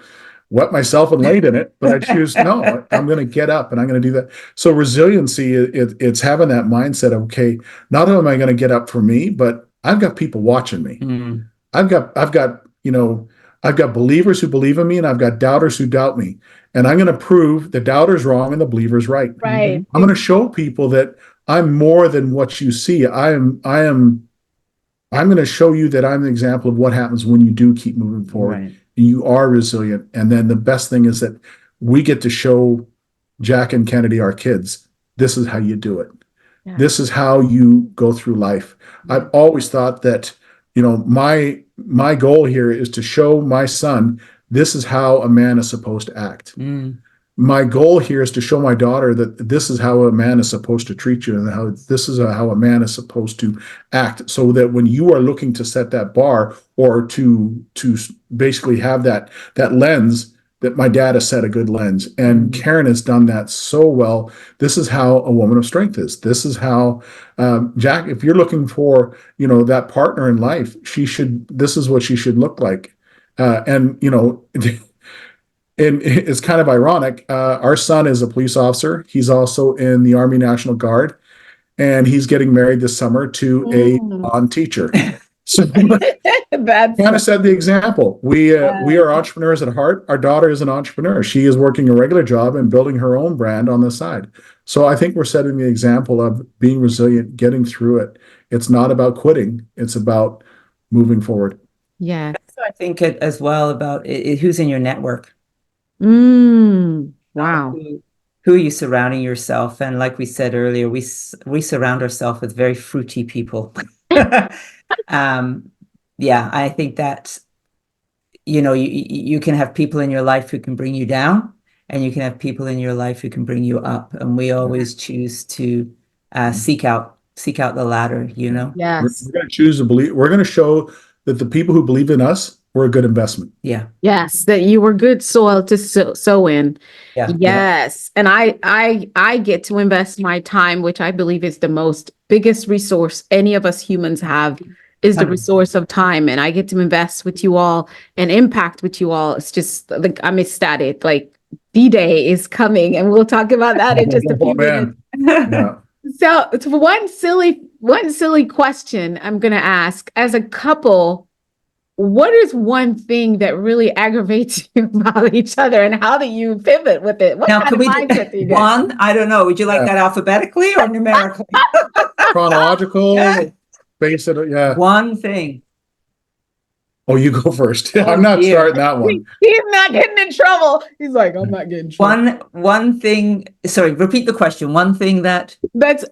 wet myself and laid in it, but I choose no. I'm going to get up and I'm going to do that. So resiliency, it's having that mindset of, okay, not only am I going to get up for me, but I've got people watching me. I've got, you know, I've got believers who believe in me and I've got doubters who doubt me. And I'm going to prove the doubter's wrong and the believer's right. Right. I'm going to show people that I'm more than what you see. I'm going to show you that I'm an example of what happens when you do keep moving forward and you are resilient. And then the best thing is that we get to show Jack and Kennedy, our kids, this is how you do it. This is how you go through life. I've always thought that, you know, my goal here is to show my son, this is how a man is supposed to act. My goal here is to show my daughter that this is how a man is supposed to treat you and how this is how a man is supposed to act, so that when you are looking to set that bar or to basically have that lens, that my dad has set a good lens and Karen has done that so well. This is how a woman of strength is. This is how Jack, if you're looking for, you know, that partner in life, this is what she should look like. And, you know, and it's kind of ironic. Our son is a police officer. He's also in the Army National Guard, and he's getting married this summer to a non-teacher. So That's kind of set the example. We are entrepreneurs at heart. Our daughter is an entrepreneur. She is working a regular job and building her own brand on the side. So I think we're setting the example of being resilient, getting through it. It's not about quitting. It's about moving forward. Yeah. So I think as well about who's in your network. Wow. Who are you surrounding yourself? And like we said earlier, we surround ourselves with very fruity people. I think that, you know, you can have people in your life who can bring you down, and you can have people in your life who can bring you up. And we always choose to seek out the latter, you know? Yes. We're going to choose to believe. We're going to show that the people who believe in us were a good investment. Yes, that you were good soil to sow in. Yes. And I get to invest my time, which I believe is the biggest resource any of us humans have, is the resource of time. And I get to invest with you all and impact with you all. It's just like, I'm ecstatic. Like D-Day is coming, and we'll talk about that in just a few minutes. So one silly question I'm going to ask, as a couple, what is one thing that really aggravates you about each other, and how do you pivot with it? What Now, kind could of we mindset do you do get? one? I don't know. Would you like that alphabetically or numerically? Chronological, base it. Yeah. One thing. Oh, you go first. I'm not starting that one. He's not getting in trouble. He's like, I'm not getting in trouble. One thing. Sorry, repeat the question. One thing that's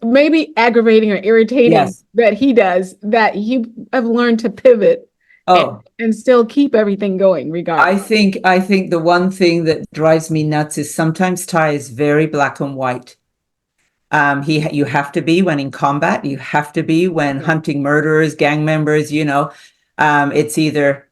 maybe aggravating or irritating that he does, that you have learned to pivot Oh, and still keep everything going regardless. I think the one thing that drives me nuts is sometimes Ty is very black and white. You have to be when in combat, you have to be when hunting murderers, gang members, it's either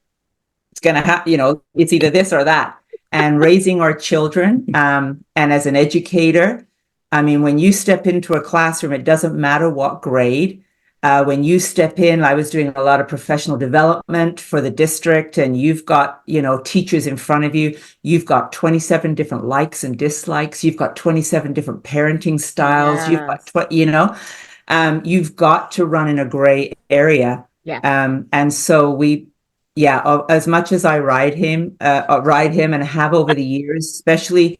it's gonna happen, it's either this or that. And raising our children, and as an educator, I mean, when you step into a classroom, it doesn't matter what grade. When you step in, I was doing a lot of professional development for the district, and you've got, teachers in front of you. You've got 27 different likes and dislikes. You've got 27 different parenting styles. Yes. You've got, you've got to run in a gray area. Yeah. And so as much as I ride him and have over the years, especially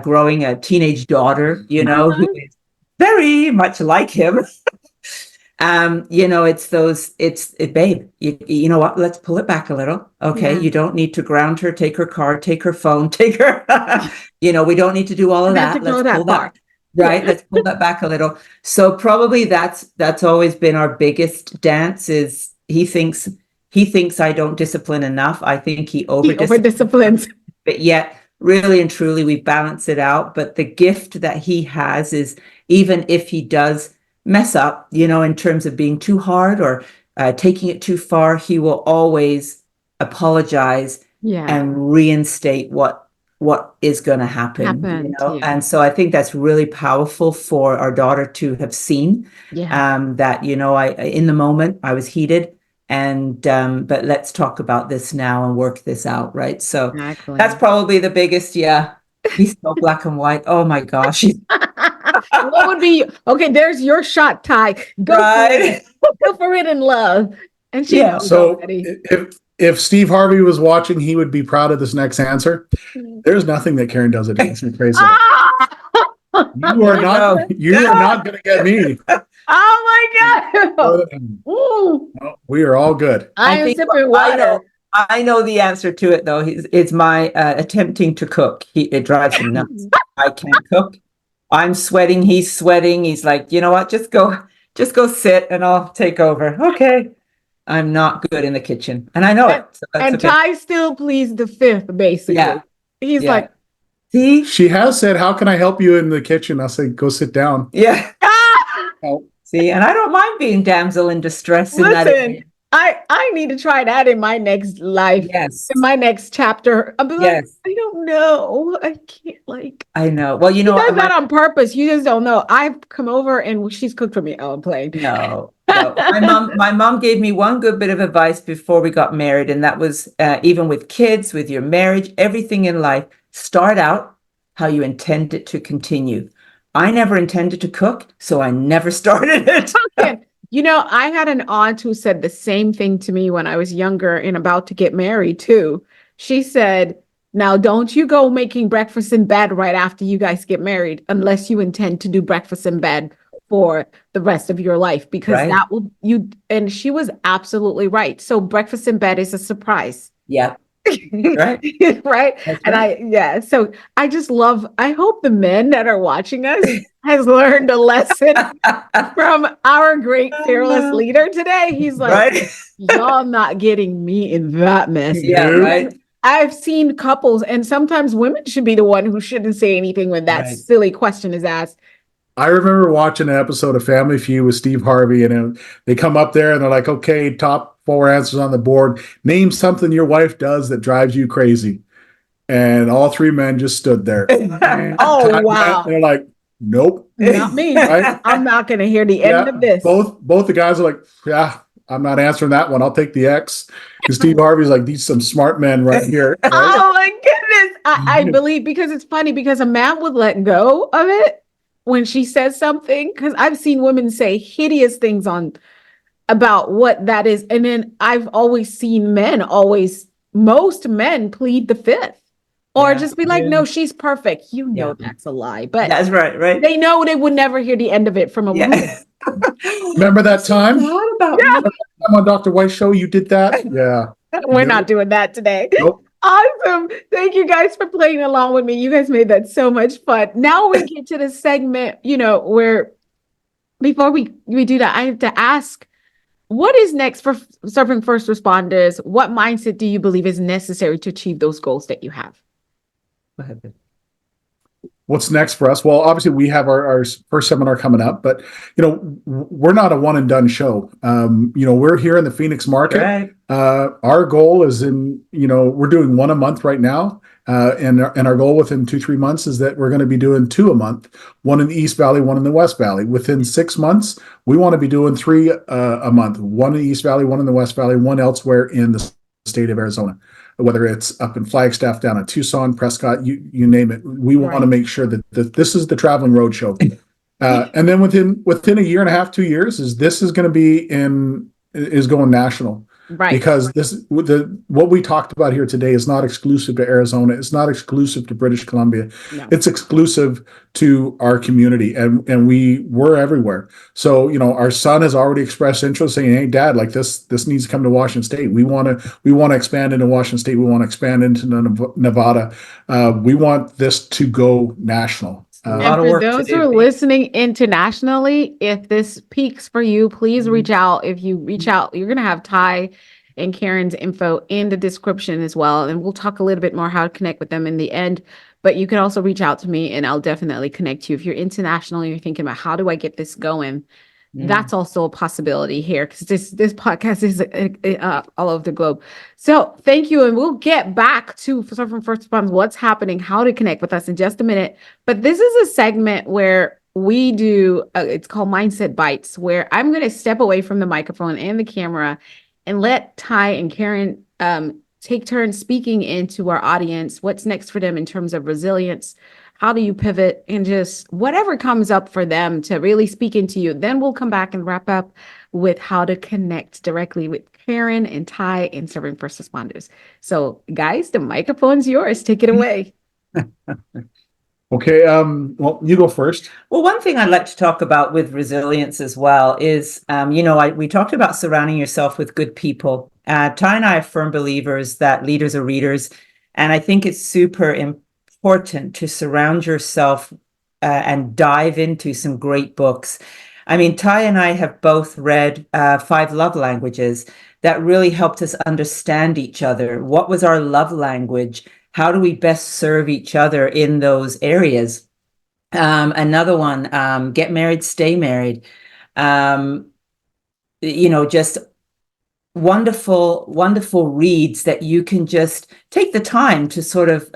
growing a teenage daughter, who is very much like him. Babe, you know what? Let's pull it back a little. Okay. Yeah. You don't need to ground her, take her card, take her phone, take her, we don't need to do all of that. Let's pull that. Right. Let's pull that back a little. So probably that's always been our biggest dance is he thinks I don't discipline enough. I think he over-disciplines. But yet, really and truly, we balance it out. But the gift that he has is even if he does mess up, in terms of being too hard or taking it too far, he will always apologize and reinstate what is going to happen. And so I think that's really powerful for our daughter to have seen that, I in the moment I was heated. And but let's talk about this now and work this out, right? So that's probably the biggest. He's so black and white. Oh my gosh. What would be okay? There's your shot, Ty. Go for it. Go for it in love. And she knows so already. If Steve Harvey was watching, he would be proud of this next answer. There's nothing that Karen does that makes me crazy. You are not going to get me. Oh my God. No, we are all good. I am sipping water. I know the answer to it though. It's my attempting to cook. It drives him nuts. I can't cook. I'm sweating. He's sweating. He's like, you know what? Just go sit and I'll take over. Okay. I'm not good in the kitchen. And I know it. So and Ty still pleads the fifth, basically. Yeah. He's like, see? She has said, how can I help you in the kitchen? I say, go sit down. Yeah. See, and I don't mind being damsel in distress. Listen, I need to try that in my next life. Yes. In my next chapter. I'll be like, I don't know. I can't I know. Well, she does that on purpose. You just don't know. I've come over and she's cooked for me. Oh, I'm playing. No. My mom gave me one good bit of advice before we got married, and that was even with kids, with your marriage, everything in life, start out how you intend it to continue. I never intended to cook, so I never started it. I had an aunt who said the same thing to me when I was younger and about to get married too. She said, now don't you go making breakfast in bed right after you guys get married unless you intend to do breakfast in bed for the rest of your life, because that will and she was absolutely right. So breakfast in bed is a surprise. Yeah. Right. Right. And so I just I hope the men that are watching us has learned a lesson from our great fearless leader today. He's like, y'all not getting me in that mess. Yeah, right. I've seen couples, and sometimes women should be the one who shouldn't say anything when that silly question is asked. I remember watching an episode of Family Feud with Steve Harvey, and they come up there and they're like, okay, top 4 answers on the board. Name something your wife does that drives you crazy. And all 3 men just stood there. Oh, wow. They're like, nope. Not me. Right? I'm not going to hear the end of this. Both the guys are like, yeah, I'm not answering that one. I'll take the X. Because Steve Harvey's like, these some smart men right here. Right? Oh, my goodness. I believe, because it's funny, because a man would let go of it when she says something, because I've seen women say hideous things about what that is. And then I've always seen most men plead the fifth or just be like, no, she's perfect. That's a lie. But that's right. They know they would never hear the end of it from a woman. Remember that time? On Dr. White's show, you did that? Yeah. We're not doing that today. Nope. Awesome. Thank you guys for playing along with me. You guys made that so much fun. Now we get to the segment, where before we do that, I have to ask what is next for serving first responders? What mindset do you believe is necessary to achieve those goals that you have? Go ahead, Ben. What's next for us? Well, obviously we have our first seminar coming up, but we're not a one and done show. We're here in the Phoenix market. Right. Our goal is we're doing one a month right now. And our goal within 2-3 months is that we're going to be doing 2 a month, one in the East Valley, one in the West Valley. Within 6 months, we want to be doing 3 a month, one in the East Valley, one in the West Valley, one elsewhere in the state of Arizona. Whether it's up in Flagstaff, down in Tucson, Prescott, you name it. We want to make sure that this is the traveling road show. And then within a year and a half, 2 years, this is going to be going national. Right. Because what we talked about here today is not exclusive to Arizona. It's not exclusive to British Columbia. No. It's exclusive to our community, and we're everywhere. So our son has already expressed interest, saying, "Hey, Dad, like this needs to come to Washington State. We want to expand into Washington State. We want to expand into Nevada. We want this to go national." And for those who are listening internationally, if this peaks for you, please reach out. If you reach out, you're going to have Ty and Karen's info in the description as well. And we'll talk a little bit more how to connect with them in the end. But you can also reach out to me and I'll definitely connect you. If you're international and you're thinking about how do I get this going, that's also a possibility here because this podcast is all over the globe. So thank you. And we'll get back to Serving First Responders, what's happening, how to connect with us in just a minute. But this is a segment where we do, it's called Mindset Bites, where I'm going to step away from the microphone and the camera and let Ty and Karen take turns speaking into our audience. What's next for them in terms of resilience? How do you pivot, and just whatever comes up for them to really speak into you. Then we'll come back and wrap up with how to connect directly with Karen and Ty in Serving First Responders. So guys, the microphone's yours. Take it away. Okay. Well, you go first. Well, one thing I'd like to talk about with resilience as well is, we talked about surrounding yourself with good people. Ty and I are firm believers that leaders are readers. And I think it's super important to surround yourself and dive into some great books. I mean, Ty and I have both read 5 love languages that really helped us understand each other. What was our love language? How do we best serve each other in those areas? Another one, Get Married, Stay Married. Just wonderful, wonderful reads that you can just take the time to sort of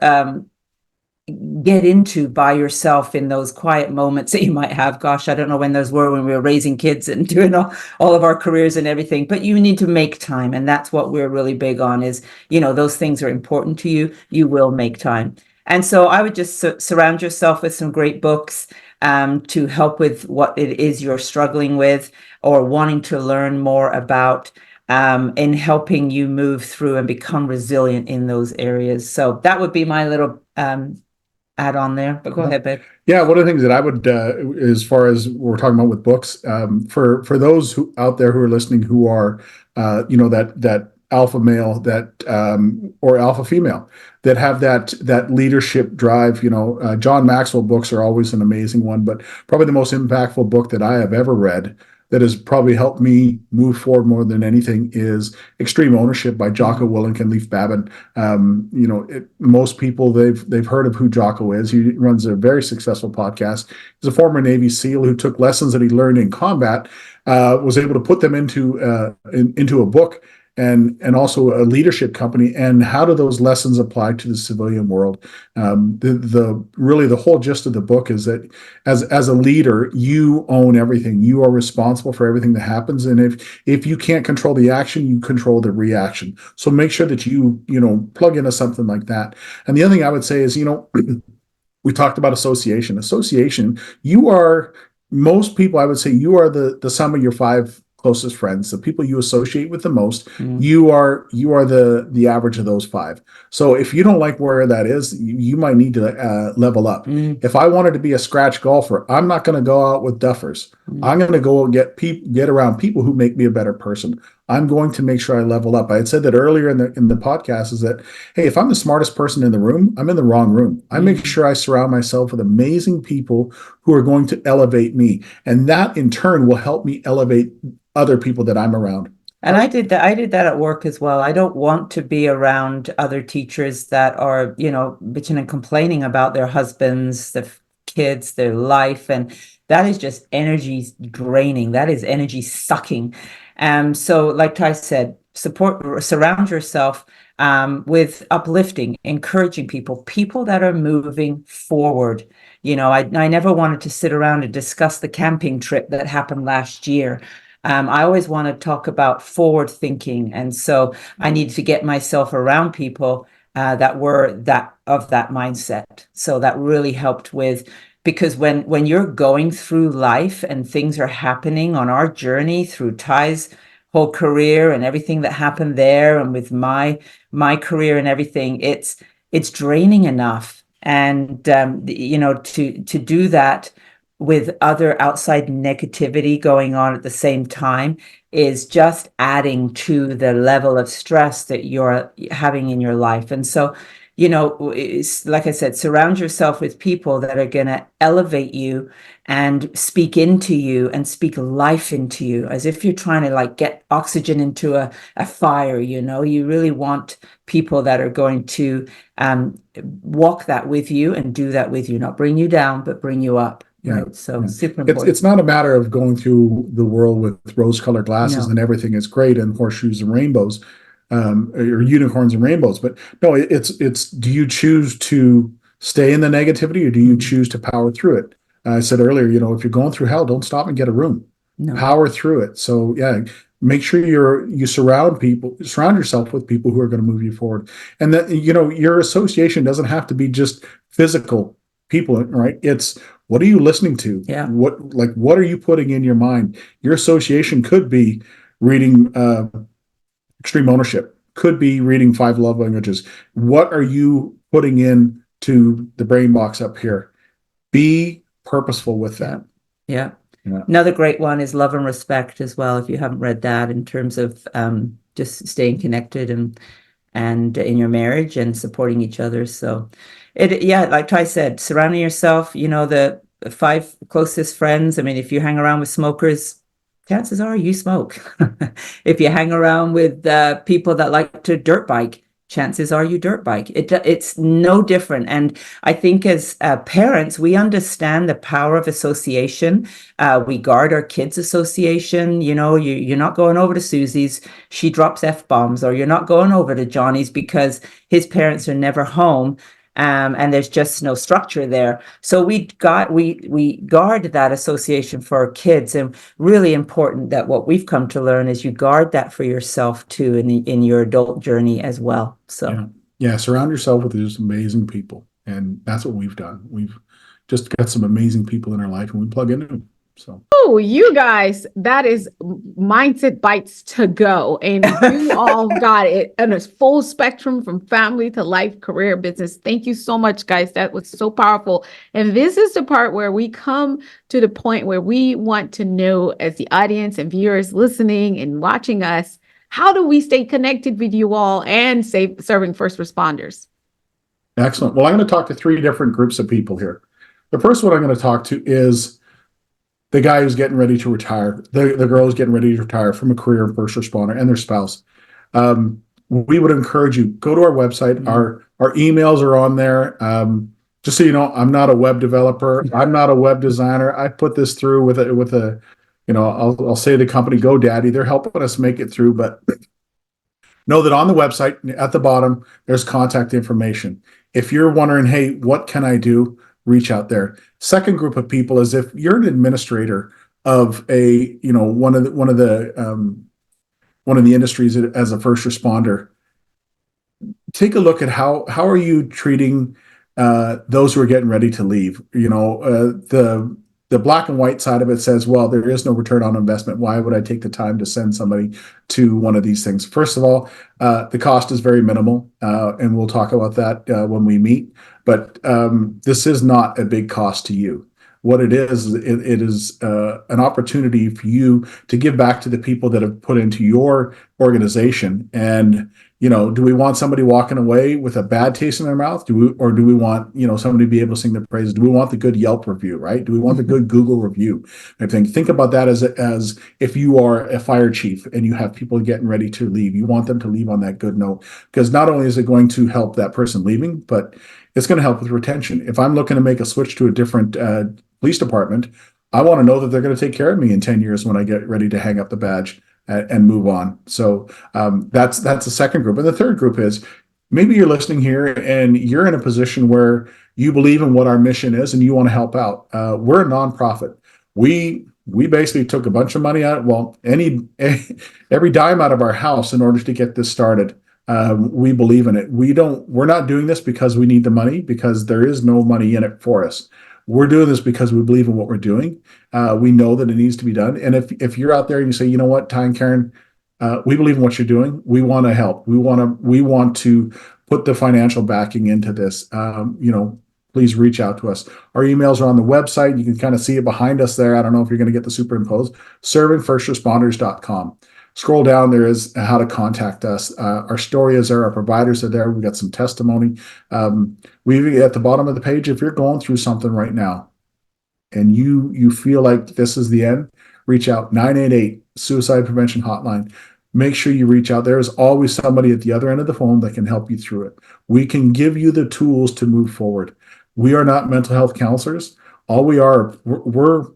get into by yourself in those quiet moments that you might have. Gosh, I don't know when those were when we were raising kids and doing all of our careers and everything, but you need to make time. And that's what we're really big on is, those things are important to you. You will make time. And so I would just surround yourself with some great books to help with what it is you're struggling with or wanting to learn more about in helping you move through and become resilient in those areas. So that would be my little add on there, but go ahead, babe. Yeah, one of the things that I would, as far as we're talking about with books, for those who out there who are listening who are, that alpha male, or alpha female, that have that leadership drive. John Maxwell books are always an amazing one, but probably the most impactful book that I have ever read that has probably helped me move forward more than anything is Extreme Ownership by Jocko Willink and Leif Babin. Most people, they've heard of who Jocko is. He runs a very successful podcast. He's a former Navy SEAL who took lessons that he learned in combat, was able to put them into a book and also a leadership company. And how do those lessons apply to the civilian world? The whole gist of the book is that as a leader, you own everything. You are responsible for everything that happens. And if you can't control the action, you control the reaction. So make sure that you plug into something like that. And the other thing I would say is, we talked about association. Most people, I would say, you are the sum of your 5 closest friends, the people you associate with the most. You are the average of those 5. So if you don't like where that is, you might need to level up. If I wanted to be a scratch golfer, I'm not going to go out with duffers. I'm going to go get around people who make me a better person. I'm going to make sure I level up. I had said that earlier in the podcast, is that, hey, if I'm the smartest person in the room, I'm in the wrong room. I make sure I surround myself with amazing people who are going to elevate me. And that in turn will help me elevate other people that I'm around. And I did that. I did that at work as well. I don't want to be around other teachers that are, bitching and complaining about their husbands, their kids, their life, and that is just energy draining. That is energy sucking. So, like Ty said, surround yourself with uplifting, encouraging people that are moving forward. I never wanted to sit around and discuss the camping trip that happened last year. I always want to talk about forward thinking. And so I needed to get myself around people that were of that mindset. So that really helped with, because when you're going through life and things are happening on our journey through Ty's whole career and everything that happened there, and with my career and everything, it's draining enough. And to do that with other outside negativity going on at the same time is just adding to the level of stress that you're having in your life. And so, it's, like I said, surround yourself with people that are going to elevate you and speak into you and speak life into you, as if you're trying to get oxygen into a fire. You really want people that are going to walk that with you and do that with you, not bring you down, but bring you up. Right. So super important. It's not a matter of going through the world with rose-colored glasses and everything is great and horseshoes and rainbows, or unicorns and rainbows. But no, it's do you choose to stay in the negativity, or do you choose to power through it? I said earlier, if you're going through hell, don't stop and get a room. No. Power through it. So make sure you surround yourself with people who are going to move you forward. And that, your association doesn't have to be just physical people, right? It's, what are you listening to? Yeah. What are you putting in your mind? Your association could be reading Extreme Ownership, could be reading 5 Love Languages. What are you putting in to the brain box up here? Be purposeful with that. Yeah. Another great one is Love and Respect as well, if you haven't read that, in terms of just staying connected and in your marriage and supporting each other. So like Ty said, surrounding yourself, the 5 closest friends. I mean, if you hang around with smokers, chances are you smoke. If you hang around with people that like to dirt bike, chances are you dirt bike. It's no different. And I think as parents, we understand the power of association. We guard our kids' association. You're not going over to Susie's, she drops F-bombs, or you're not going over to Johnny's because his parents are never home. And there's just no structure there. So we guard that association for our kids, and really important that what we've come to learn is you guard that for yourself too in your adult journey as well. So surround yourself with just amazing people, and that's what we've done. We've just got some amazing people in our life, and we plug into them. So, you guys, that is Mindset Bites to go. And you all got it in a full spectrum, from family to life, career, business. Thank you so much, guys. That was so powerful. And this is the part where we come to the point where we want to know, as the audience and viewers listening and watching us, how do we stay connected with you all and serving first responders? Excellent. Well, I'm going to talk to 3 different groups of people here. The first one I'm going to talk to is the guy who's getting ready to retire, the girl who's getting ready to retire from a career in first responder, and their spouse. We would encourage you, go to our website. Mm-hmm. Our emails are on there. Just so you know, I'm not a web developer. I'm not a web designer. I put this through with a I'll say the company GoDaddy. They're helping us make it through, but know that on the website at the bottom, there's contact information. If you're wondering, hey, what can I do? Reach out there. Second group of people is if you're an administrator of one of the industries as a first responder, take a look at how are you treating those who are getting ready to leave. The black and white side of it says, well, there is no return on investment. Why would I take the time to send somebody to one of these things? First of all, the cost is very minimal, and we'll talk about that when we meet. But this is not a big cost to you. what it is, it is an opportunity for you to give back to the people that have put into your organization. And, do we want somebody walking away with a bad taste in their mouth? Do we want, somebody to be able to sing their praises? Do we want the good Yelp review, right? Do we want the good Google review? I think about that as if you are a fire chief and you have people getting ready to leave, you want them to leave on that good note, because not only is it going to help that person leaving, but it's going to help with retention. If I'm looking to make a switch to a different police department, I want to know that they're going to take care of me in 10 years when I get ready to hang up the badge and move on. So that's the second group. And the third group is, maybe you're listening here and you're in a position where you believe in what our mission is and you want to help out. We're a nonprofit. We basically took a bunch of money out, every dime out of our house in order to get this started. We believe in it. We're not doing this because we need the money, because there is no money in it for us. We're doing this because we believe in what we're doing. We know that it needs to be done. And if you're out there and you say, you know what, Ty and Karen, we believe in what you're doing. We want to help. We want to put the financial backing into this. Please reach out to us. Our emails are on the website. You can kind of see it behind us there. I don't know if you're going to get the superimposed. servingfirstresponders.com. Scroll down, there is how to contact us. Our story is there, our providers are there. We've got some testimony. We at the bottom of the page, if you're going through something right now and you feel like this is the end, reach out. 988 Suicide Prevention Hotline. Make sure you reach out. There is always somebody at the other end of the phone that can help you through it. We can give you the tools to move forward. We are not mental health counselors. All we are, we're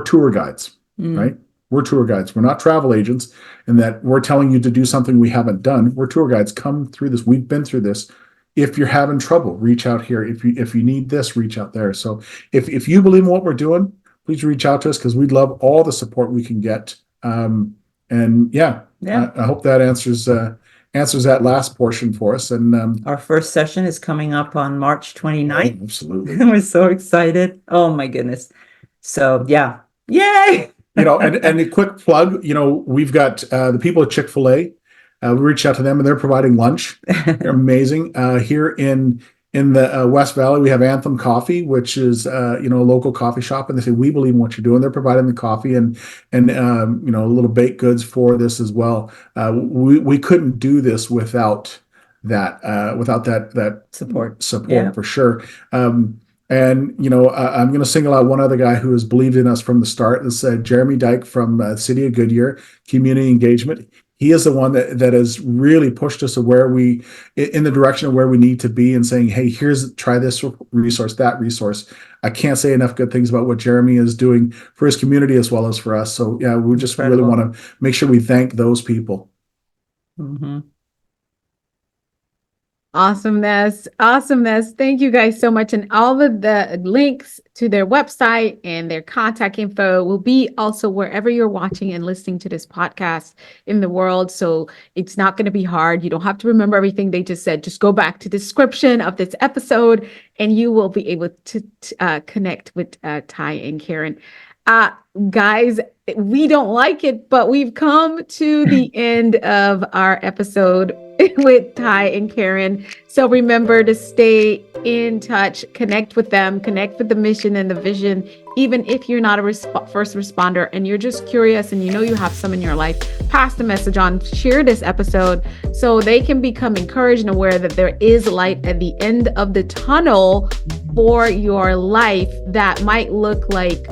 tour guides, right? We're tour guides. We're not travel agents, in that we're telling you to do something we haven't done. We're tour guides. Come through this. We've been through this. If you're having trouble, reach out here. If you need this, reach out there. So if you believe in what we're doing, please reach out to us, because we'd love all the support we can get. I hope that answers that last portion for us. And our first session is coming up on March 29th. Absolutely. We're so excited. Oh my goodness. So yeah. Yay. And a quick plug, we've got the people at Chick-fil-A. We reached out to them and they're providing lunch. They're amazing. Here in the West Valley, we have Anthem Coffee, which is, a local coffee shop. And they say, we believe in what you're doing. They're providing the coffee and little baked goods for this as well. We couldn't do this without that support for sure. I'm going to single out one other guy who has believed in us from the start. This Jeremy Dyke from City of Goodyear Community Engagement. He is the one that has really pushed us in the direction of where we need to be, and saying, hey, try this resource, that resource. I can't say enough good things about what Jeremy is doing for his community as well as for us. So yeah, we just really want to make sure we thank those people. Mm-hmm. Awesomeness. Thank you guys so much. And all of the links to their website and their contact info will be also wherever you're watching and listening to this podcast in the world. So it's not going to be hard. You don't have to remember everything they just said. Just go back to the description of this episode and you will be able to connect with Ty and Karen. Guys, we don't like it, but we've come to the end of our episode with Ty and Karen. So remember to stay in touch, connect with them, connect with the mission and the vision. Even if you're not a first responder and you're just curious and you have some in your life, pass the message on, share this episode so they can become encouraged and aware that there is light at the end of the tunnel for your life that might look like,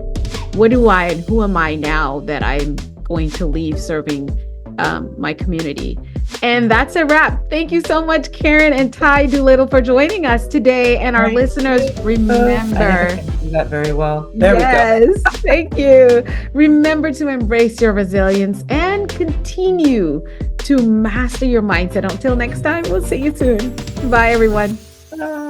what do I and who am I now that I'm going to leave serving my community? And that's a wrap. Thank you so much, Karen and Ty Doolittle, for joining us today. And our listeners, remember. I do that very well. Yes, thank you. Remember to embrace your resilience and continue to master your mindset. Until next time, we'll see you soon. Bye, everyone. Bye.